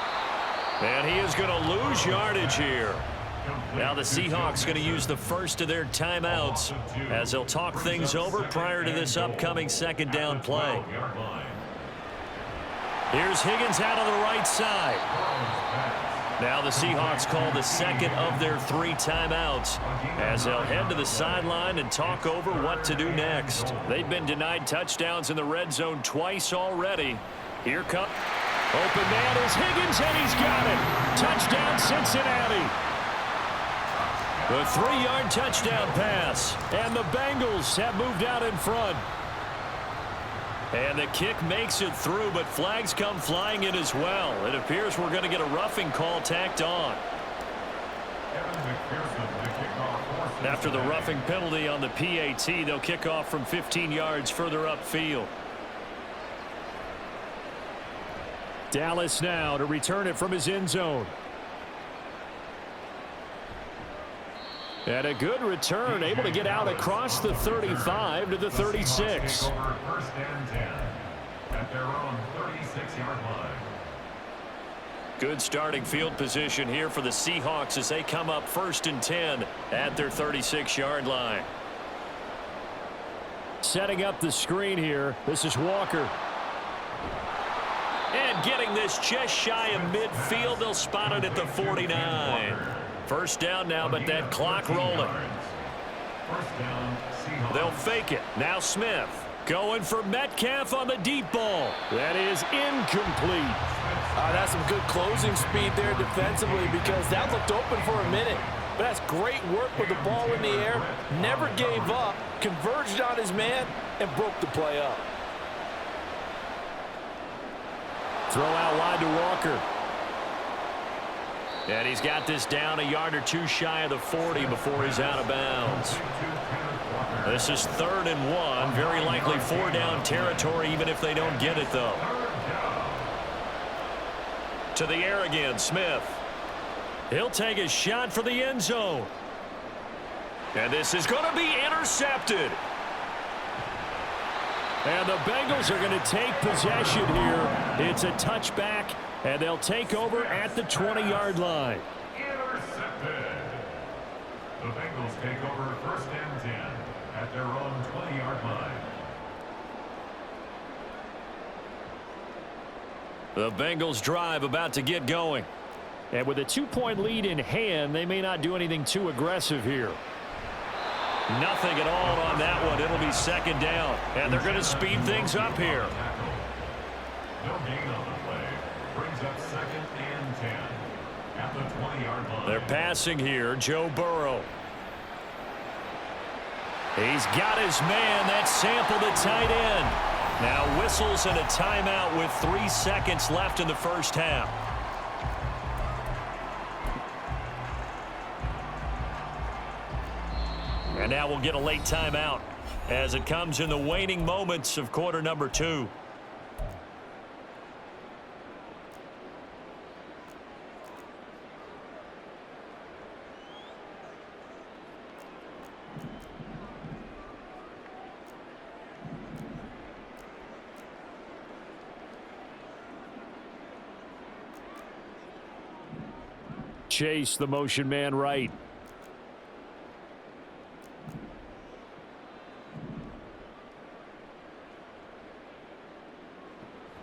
S7: And he is going to lose yardage here. Now the Seahawks going to use the first of their timeouts as they'll talk things over prior to this upcoming 2nd down play. Here's Higgins out on the right side. Now the Seahawks call the 2nd of their 3 timeouts as they'll head to the sideline and talk over what to do next. They've been denied touchdowns in the red zone twice already. Here comes open man is Higgins, and he's got it. Touchdown, Cincinnati. The 3-yard touchdown pass. And the Bengals have moved out in front. And the kick makes it through, but flags come flying in as well. It appears we're going to get a roughing call tacked on. After the roughing penalty on the PAT, they'll kick off from 15 yards further upfield. Dallas now to return it from his end zone. And a good return, able to get out across the 35 to the 36.
S10: First and 10 at their own 36-yard line.
S7: Good starting field position here for the Seahawks as they come up 1st and 10 at their 36-yard line. Setting up the screen here, this is Walker. And getting this just shy of midfield, they'll spot it at the 49. First down now, but that clock rolling. They'll fake it. Now Smith going for Metcalf on the deep ball. That is incomplete.
S11: That's some good closing speed there defensively because that looked open for a minute. But that's great work with the ball in the air. Never gave up, converged on his man, and broke the play up.
S7: Throw out wide to Walker. And he's got this down a yard or two shy of the 40 before he's out of bounds. This is 3rd and 1. Very likely 4-down territory, even if they don't get it, though. To the air again, Smith. He'll take a shot for the end zone. And this is going to be intercepted. And the Bengals are going to take possession here. It's a touchback, and they'll take over at the 20-yard line.
S10: Intercepted. The Bengals take over 1st and 10 at their own 20-yard line.
S7: The Bengals drive about to get going. And with a 2-point lead in hand, they may not do anything too aggressive here. Nothing at all on that one. It'll be 2nd down. And they're going to speed things up here.
S10: No gain on the play. Brings up 2nd and 10 at the 20-yard line.
S7: They're passing here. Joe Burrow. He's got his man. That's Sample, the tight end. Now whistles and a timeout with 3 seconds left in the first half. And now we'll get a late timeout as it comes in the waning moments of quarter number 2. Chase, the motion man right.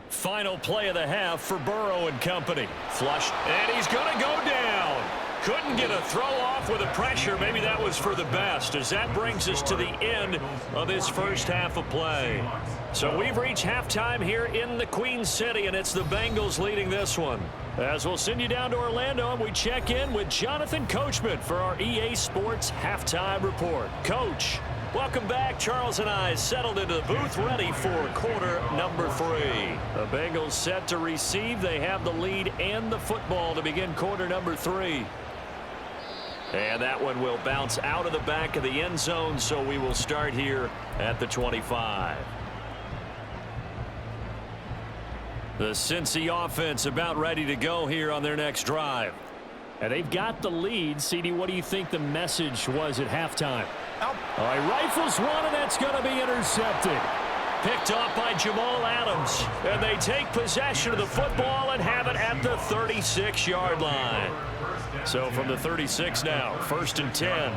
S7: Final play of the half for Burrow and company. Flush, and he's going to go down. Couldn't get a throw off with the pressure. Maybe that was for the best, as that brings us to the end of this first half of play. So we've reached halftime here in the Queen City, and it's the Bengals leading this one. As we'll send you down to Orlando, and we check in with Jonathan Coachman for our EA Sports Halftime Report. Coach, welcome back. Charles and I settled into the booth, ready for quarter number 3. The Bengals set to receive. They have the lead and the football to begin quarter number 3. And that one will bounce out of the back of the end zone, so we will start here at the 25. The Cincy offense about ready to go here on their next drive. And they've got the lead. CD, what do you think the message was at halftime? All right, rifles one, and that's going to be intercepted. Picked off by Jamal Adams. And they take possession of the football and have it at the 36-yard line. So from the 36 now, 1st and 10.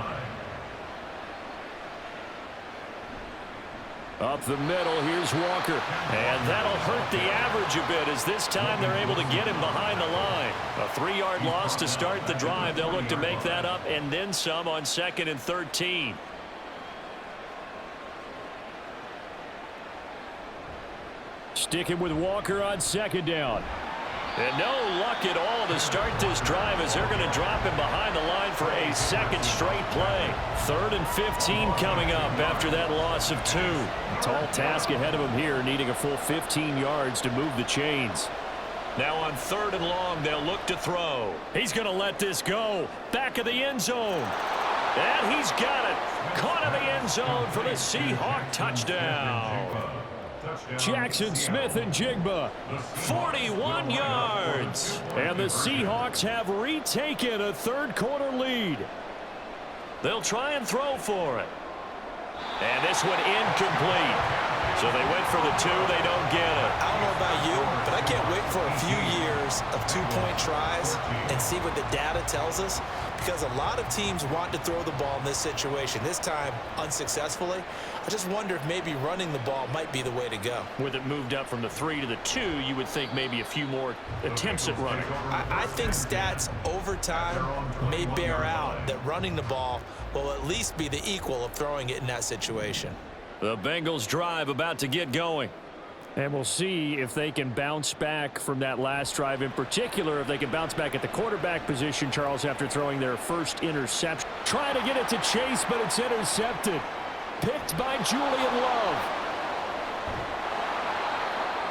S7: Up the middle, here's Walker. And that'll hurt the average a bit, as this time they're able to get him behind the line. A 3-yard loss to start the drive. They'll look to make that up and then some on 2nd and 13. Sticking with Walker on 2nd down. And no luck at all to start this drive as they're going to drop him behind the line for a second straight play. 3rd and 15 coming up after that loss of 2. A tall task ahead of him here, needing a full 15 yards to move the chains. Now on 3rd and long, they'll look to throw. He's going to let this go. Back of the end zone. And he's got it. Caught in the end zone for the Seahawk touchdown. Jackson Smith-Njigba, 41 yards. And the Seahawks have retaken a third-quarter lead. They'll try and throw for it. And this one incomplete. So they went for the 2. They don't get it.
S8: I don't know about you, but I can't wait for a few years of 2-point tries and see what the data tells us, because a lot of teams want to throw the ball in this situation. This time, unsuccessfully. I just wonder if maybe running the ball might be the way to go.
S7: With it moved up from the 3 to the 2, you would think maybe a few more attempts at running.
S8: I think stats over time may bear out that running the ball will at least be the equal of throwing it in that situation.
S7: The Bengals drive about to get going. And we'll see if they can bounce back from that last drive, in particular if they can bounce back at the quarterback position, Charles, after throwing their first interception. Trying to get it to Chase, but it's intercepted. Picked by Julian Love.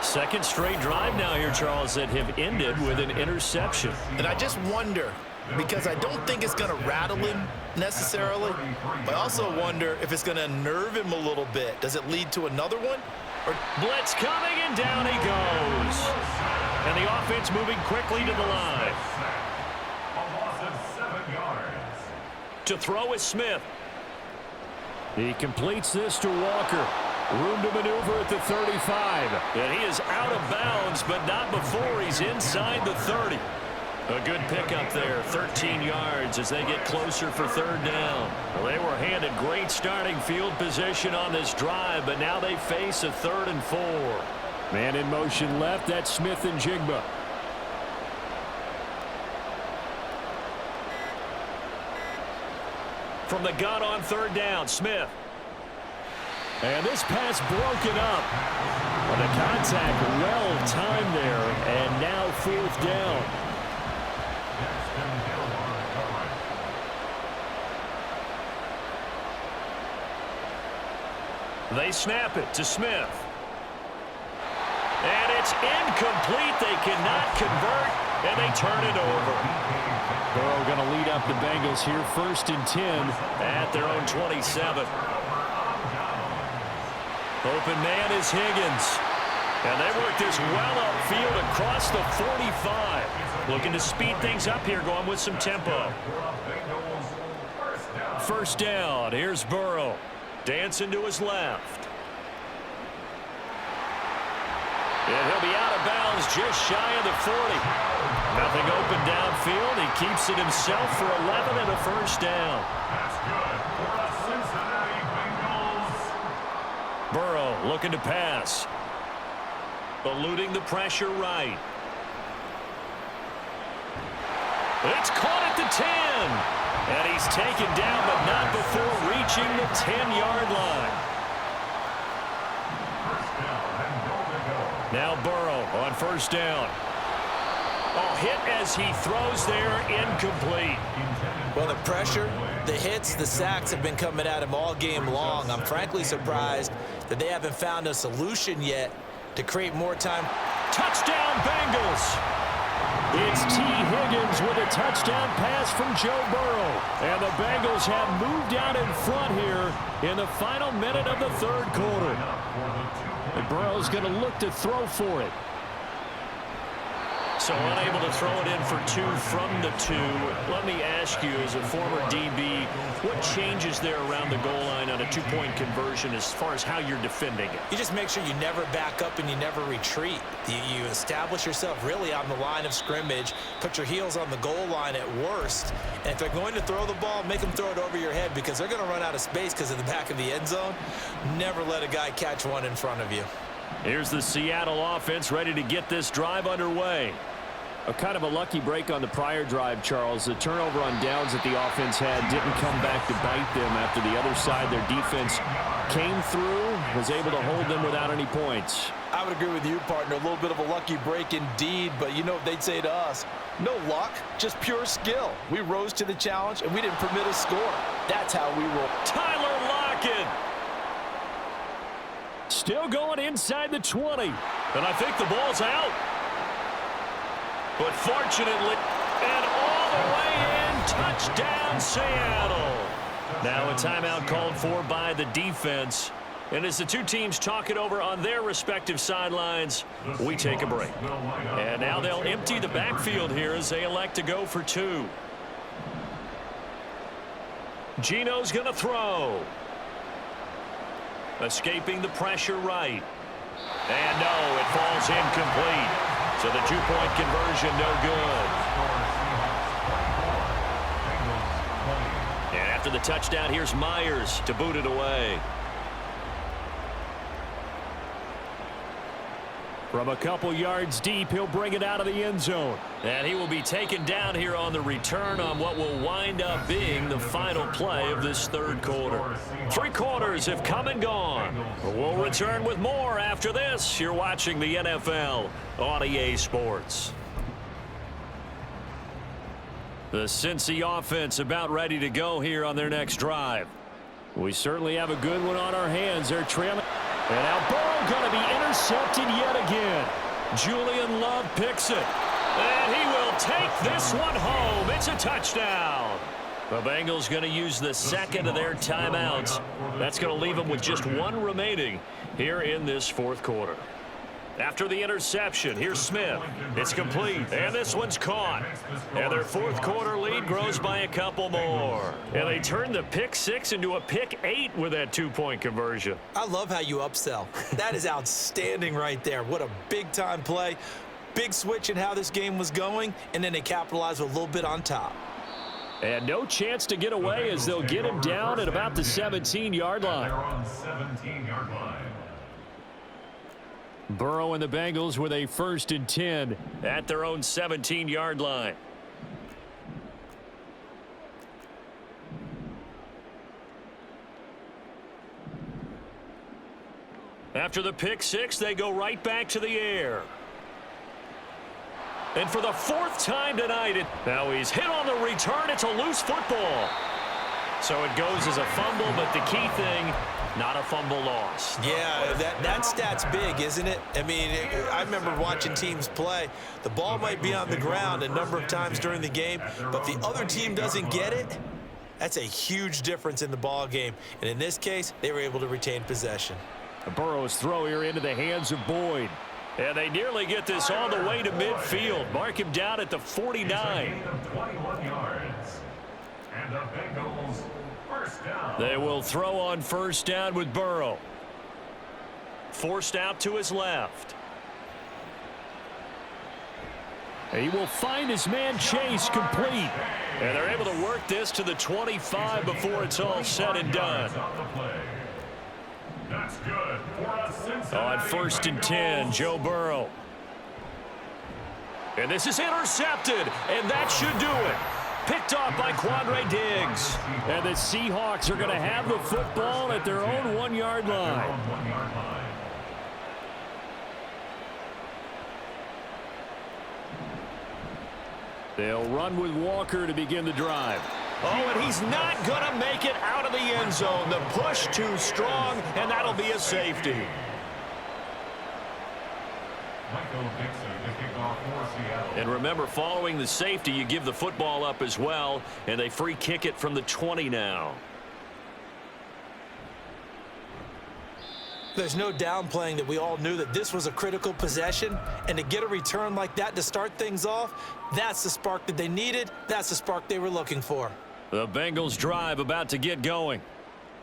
S7: Second straight drive now here, Charles, that have ended with an interception.
S8: And I just wonder, because I don't think it's going to rattle him necessarily, but I also wonder if it's going to unnerve him a little bit. Does it lead to another one? Or
S7: blitz coming, and down he goes. And the offense moving quickly to the line. To throw is Smith. He completes this to Walker. Room to maneuver at the 35. And he is out of bounds, but not before he's inside the 30. A good pickup there, 13 yards as they get closer for 3rd down. Well, they were handed great starting field position on this drive, but now they face a 3rd and 4. Man in motion left, that's Smith-Njigba. From the gun on 3rd down, Smith. And this pass broken up. Well, the contact well timed there, and now 4th down. They snap it to Smith. And it's incomplete. They cannot convert, and they turn it over. Burrow going to lead up the Bengals here, 1st and 10 at their own 27. Open man is Higgins. And they work this well upfield across the 45. Looking to speed things up here, going with some tempo. 1st down. Here's Burrow. Dancing to his left. And he'll be out of bounds just shy of the 40. Nothing open downfield. He keeps it himself for 11 and a 1st down.
S10: That's good for the Cincinnati Bengals.
S7: Burrow looking to pass. Eluding the pressure right. It's caught at the 10. And he's taken down, but not before reaching the 10-yard line. Now Burrow on 1st down. Oh, hit as he throws there, incomplete.
S8: Well, the pressure, the hits, the sacks have been coming at him all game long. I'm frankly surprised that they haven't found a solution yet to create more time.
S7: Touchdown, Bengals! It's T. Higgins with a touchdown pass from Joe Burrow. And the Bengals have moved out in front here in the final minute of the 3rd quarter. And Burrow's going to look to throw for it. So unable to throw it in for 2 from the 2. Let me ask you, as a former DB, what changes there around the goal line on a 2-point conversion as far as how you're defending it?
S8: You just make sure you never back up and you never retreat. You establish yourself really on the line of scrimmage, put your heels on the goal line at worst, and if they're going to throw the ball, make them throw it over your head because they're going to run out of space because of the back of the end zone. Never let a guy catch one in front of you.
S7: Here's the Seattle offense ready to get this drive underway. A kind of a lucky break on the prior drive, Charles. The turnover on downs that the offense had didn't come back to bite them after the other side. Their defense came through was able to hold them without any points.
S11: I would agree with you, partner. A little bit of a lucky break indeed, but you know what they'd say to us? No luck, just pure skill. We rose to the challenge, and we didn't permit a score. That's how we roll.
S7: Tyler Lockett. Still going inside the 20. And I think the ball's out. But fortunately, and all the way in, touchdown Seattle. Now a timeout called for by the defense. And as the two teams talk it over on their respective sidelines, we take a break. And now they'll empty the backfield here as they elect to go for two. Geno's going to throw. Escaping the pressure right. And no, it falls incomplete. So the two-point conversion no good. And after the touchdown, here's Myers to boot it away. From a couple yards deep, he'll bring it out of the end zone. And he will be taken down here on the return on what will wind up being the final play of this third quarter. 3 quarters have come and gone. We'll return with more after this. You're watching the NFL on EA Sports. The Cincy offense about ready to go here on their next drive. We certainly have a good one on our hands. They're trailing. And now Burrow going to be intercepted yet again. Julian Love picks it. And he will take this one home. It's a touchdown. The Bengals going to use the second of their timeouts. That's going to leave them with just one remaining here in this fourth quarter. After the interception, here's Smith. It's complete, and this one's caught. And their fourth quarter lead grows by a couple more. And they turn the pick 6 into a pick 8 with that two-point conversion.
S11: I love how you upsell. That is outstanding right there. What a big-time play. Big switch in how this game was going, and then they capitalize with a little bit on top.
S7: And no chance to get away as they'll get him down at about the 17-yard line.
S10: They're on 17-yard line.
S7: Burrow and the Bengals with a 1st and 10 at their own 17-yard line. After the pick 6, they go right back to the air. And for the 4th time tonight, now he's hit on the return. It's a loose football. So it goes as a fumble, but the key thing, not a fumble loss.
S11: Yeah, that stat's big, isn't it? I mean, I remember watching teams play. The ball might be on the ground a number of times during the game, but the other team doesn't get it. That's a huge difference in the ball game. And in this case, they were able to retain possession.
S7: Burrow's throw here into the hands of Boyd. And they nearly get this all the way to midfield. Mark him down at the 49.
S10: 21 yards. And the Bengals first down.
S7: They will throw on 1st down with Burrow. Forced out to his left. He will find his man Chase complete. And they're able to work this to the 25 before it's all said and done.
S10: That's good for a Cincinnati.
S7: On 1st and 10, Joe Burrow. And this is intercepted, and that should do it. Picked off by Quandre Diggs. And the Seahawks are going to have the football at their own 1-yard line. They'll run with Walker to begin the drive. Oh, and he's not going to make it out of the end zone. The push too strong, and that'll be a safety. And remember, following the safety, you give the football up as well, and they free kick it from the 20 now.
S11: There's no downplaying that we all knew that this was a critical possession, and to get a return like that to start things off, that's the spark that they needed. That's the spark they were looking for.
S7: The Bengals drive about to get going.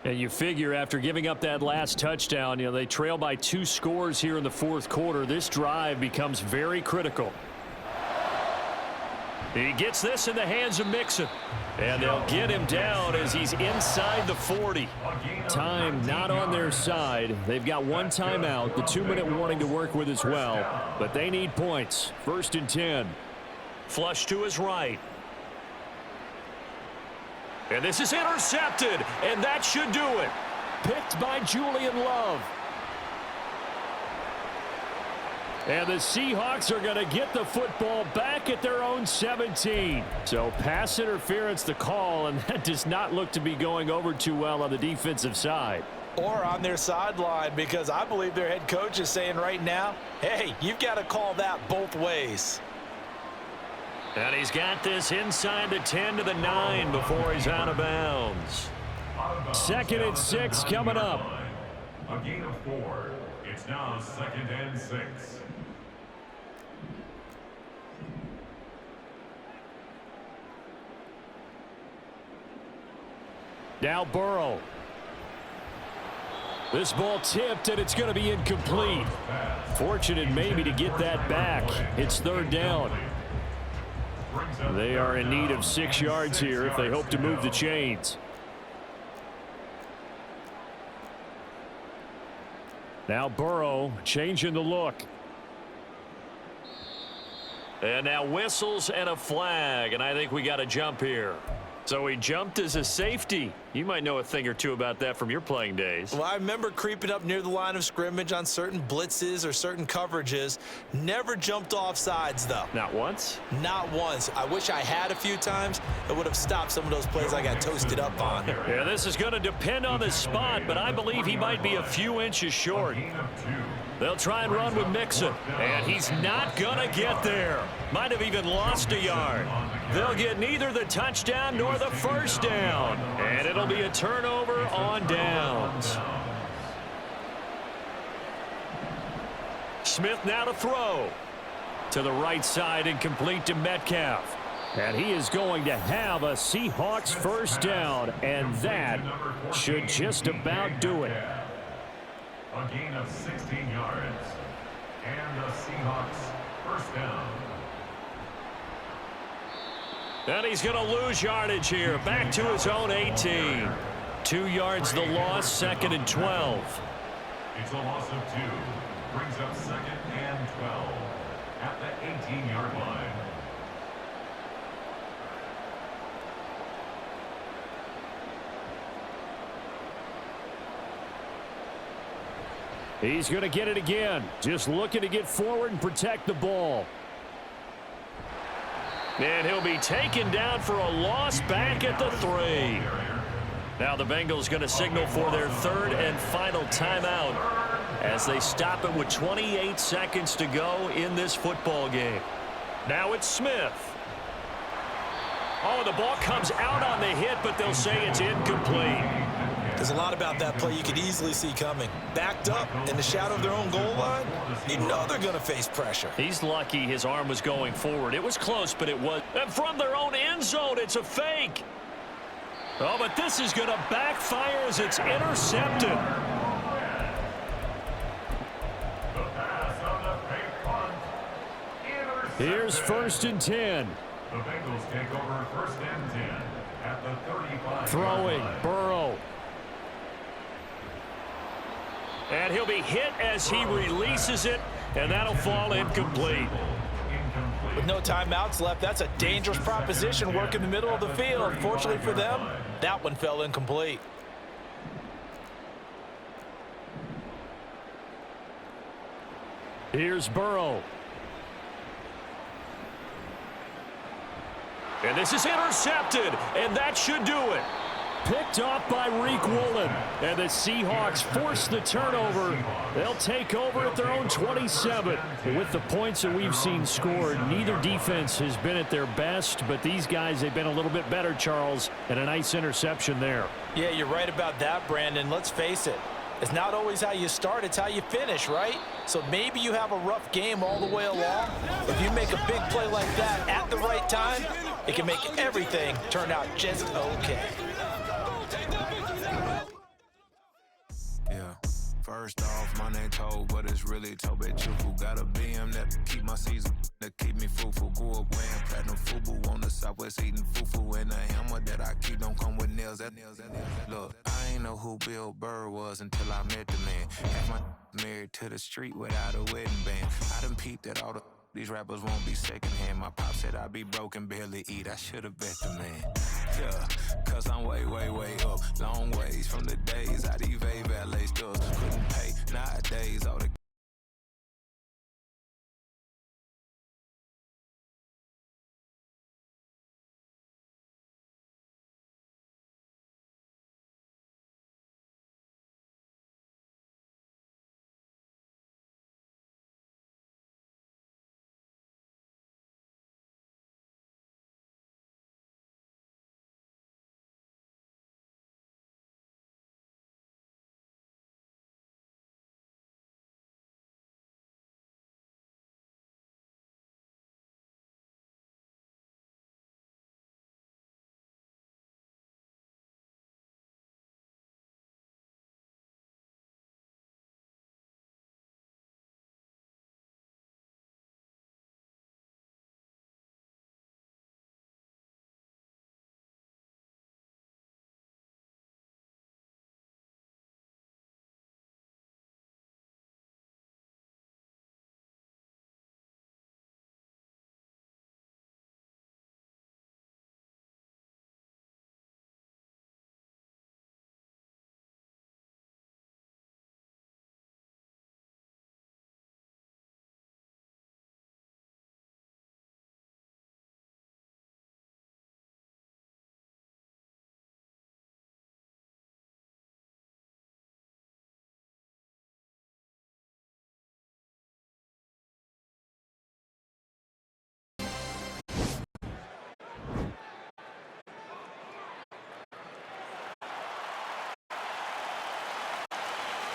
S7: And you figure after giving up that last touchdown, you know, they trail by 2 scores here in the fourth quarter. This drive becomes very critical. He gets this in the hands of Mixon. And they'll get him down as he's inside the 40. Time not on their side. They've got 1 timeout, the 2-minute warning to work with as well. But they need points. 1st and 10. Flush to his right. And this is intercepted, and that should do it. Picked by Julian Love. And the Seahawks are going to get the football back at their own 17. So pass interference the call, and that does not look to be going over too well on the defensive side.
S8: Or on their sideline, because I believe their head coach is saying right now, hey, you've got to call that both ways.
S7: And he's got this inside the 10 to the 9 before he's out of bounds. 2nd and 6 coming up.
S10: A gain of 4. It's now 2nd and 6.
S7: Now Burrow. This ball tipped, and it's going to be incomplete. Fortunate maybe to get that back. It's 3rd down. They are in need of 6 yards here if they hope to move the chains. Now Burrow changing the look. And now whistles and a flag, and I think we got a jump here. So he jumped as a safety. You might know a thing or two about that from your playing days.
S8: Well, I remember creeping up near the line of scrimmage on certain blitzes or certain coverages. Never jumped off sides, though.
S7: Not once?
S8: Not once. I wish I had a few times. It would have stopped some of those plays I got toasted up on.
S7: Yeah, this is going to depend on the spot, but I believe he might be a few inches short. They'll try and run with Mixon, and he's not going to get there. Might have even lost a yard. They'll get neither the touchdown nor the first down, and it'll be a turnover on downs. Smith now to throw. To the right side and complete to Metcalf. And he is going to have a Seahawks first down, and that should just about do it.
S10: A gain of 16 yards. And the Seahawks first down.
S7: And he's going to lose yardage here. Back to his own 18. 2 yards the loss, 2nd and 12.
S10: It's a loss of 2. Brings up 2nd and 12 at the 18-yard line.
S7: He's going to get it again. Just looking to get forward and protect the ball. And he'll be taken down for a loss back at the 3. Now the Bengals going to signal for their 3rd and final timeout as they stop it with 28 seconds to go in this football game. Now it's Smith. Oh, the ball comes out on the hit, but they'll say it's incomplete.
S8: There's a lot about that play you could easily see coming. Backed up in the shadow of their own goal line, you know they're going to face pressure.
S7: He's lucky his arm was going forward. It was close, but it was. And from their own end zone, it's a fake. Oh, but this is going to backfire as it's intercepted. Here's 1st and 10.
S10: The Bengals take over 1st and 10 at the 35.
S7: Throwing, Burrow. And he'll be hit as he releases it, and that'll fall incomplete.
S8: With no timeouts left, that's a dangerous proposition. Work in the middle of the field. Fortunately for them, that one fell incomplete.
S7: Here's Burrow. And this is intercepted, and that should do it. Picked off by Reek Woolen. And the Seahawks force the turnover. They'll take over at their own 27. With the points that we've seen scored, neither defense has been at their best, but these guys, they've been a little bit better, Charles, and a nice interception there.
S8: Yeah, you're right about that, Brandon. Let's face it. It's not always how you start, it's how you finish, right? So maybe you have a rough game all the way along. If you make a big play like that at the right time, it can make everything turn out just okay.
S13: Yeah. First off, my name Toad, but it's really Tobe Chufu. Got a BM that keep my season, that keep me fruitful. Grew up wearing platinum FUBU on the Southwest eating fufu. And the hammer that I keep don't come with nails. Look, I ain't know who Bill Burr was until I met the man. Half my married to the street without a wedding band. I done peeped at all these rappers won't be secondhand. My pop said I'd be broke and barely eat. I should've bet the man. Yeah, cause I'm way, way, way up. Long ways from the days I these valet stores couldn't pay. Nowadays, all the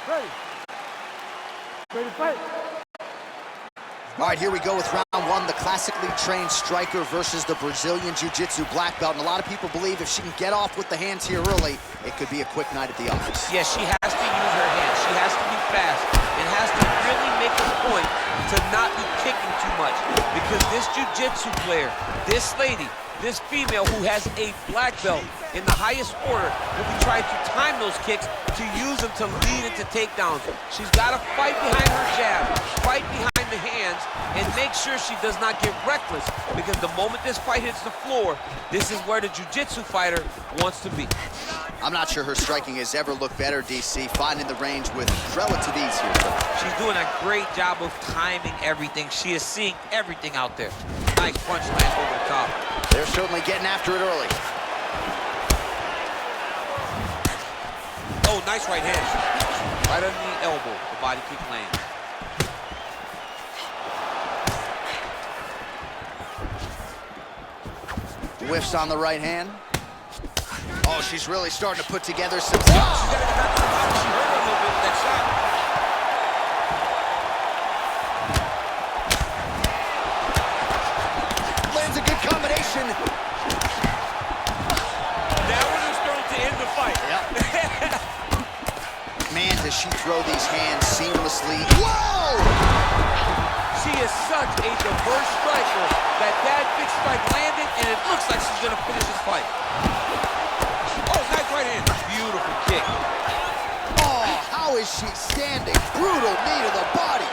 S3: Ready. Ready to fight.
S1: All right, here we go with round one, the classically trained striker versus the Brazilian Jiu-Jitsu black belt. And a lot of people believe if she can get off with the hands here early, it could be a quick night at the office.
S2: Yes, she has to use her hands. She has to be fast and has to really make a point to not be kicking too much. Because this Jiu-Jitsu player, this lady, this female who has a black belt in the highest order will be trying to time those kicks to use them to lead into takedowns. She's got to fight behind her jab, fight behind the hands, and make sure she does not get reckless, because the moment this fight hits the floor, this is where the Jiu-Jitsu fighter wants to be.
S1: I'm not sure her striking has ever looked better, DC, finding the range with relative ease here.
S2: She's doing a great job of timing everything. She is seeing everything out there. Nice punch land over the top.
S1: They're certainly getting after it early.
S2: Oh, nice right hand. Right under the elbow, the body kick lands.
S1: Whiffs on the right hand. Oh, she's really starting to put together some...
S2: She's got to get back to the body. She hurt her a little bit with that shot.
S1: Lands a good combination.
S6: Now we're just going to end the fight.
S1: Yep. Man, does she throw these hands seamlessly. Whoa!
S2: She is such a diverse striker that big strike landed, and it looks like she's going to finish this fight. Oh, nice right hand. Beautiful kick.
S1: Oh, how is she standing? Brutal knee to the body.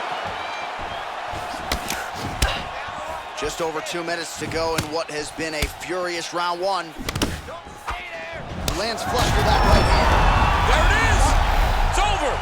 S1: Just over 2 minutes to go in what has been a furious round one. Lands flush with that right hand.
S6: There it is. It's over.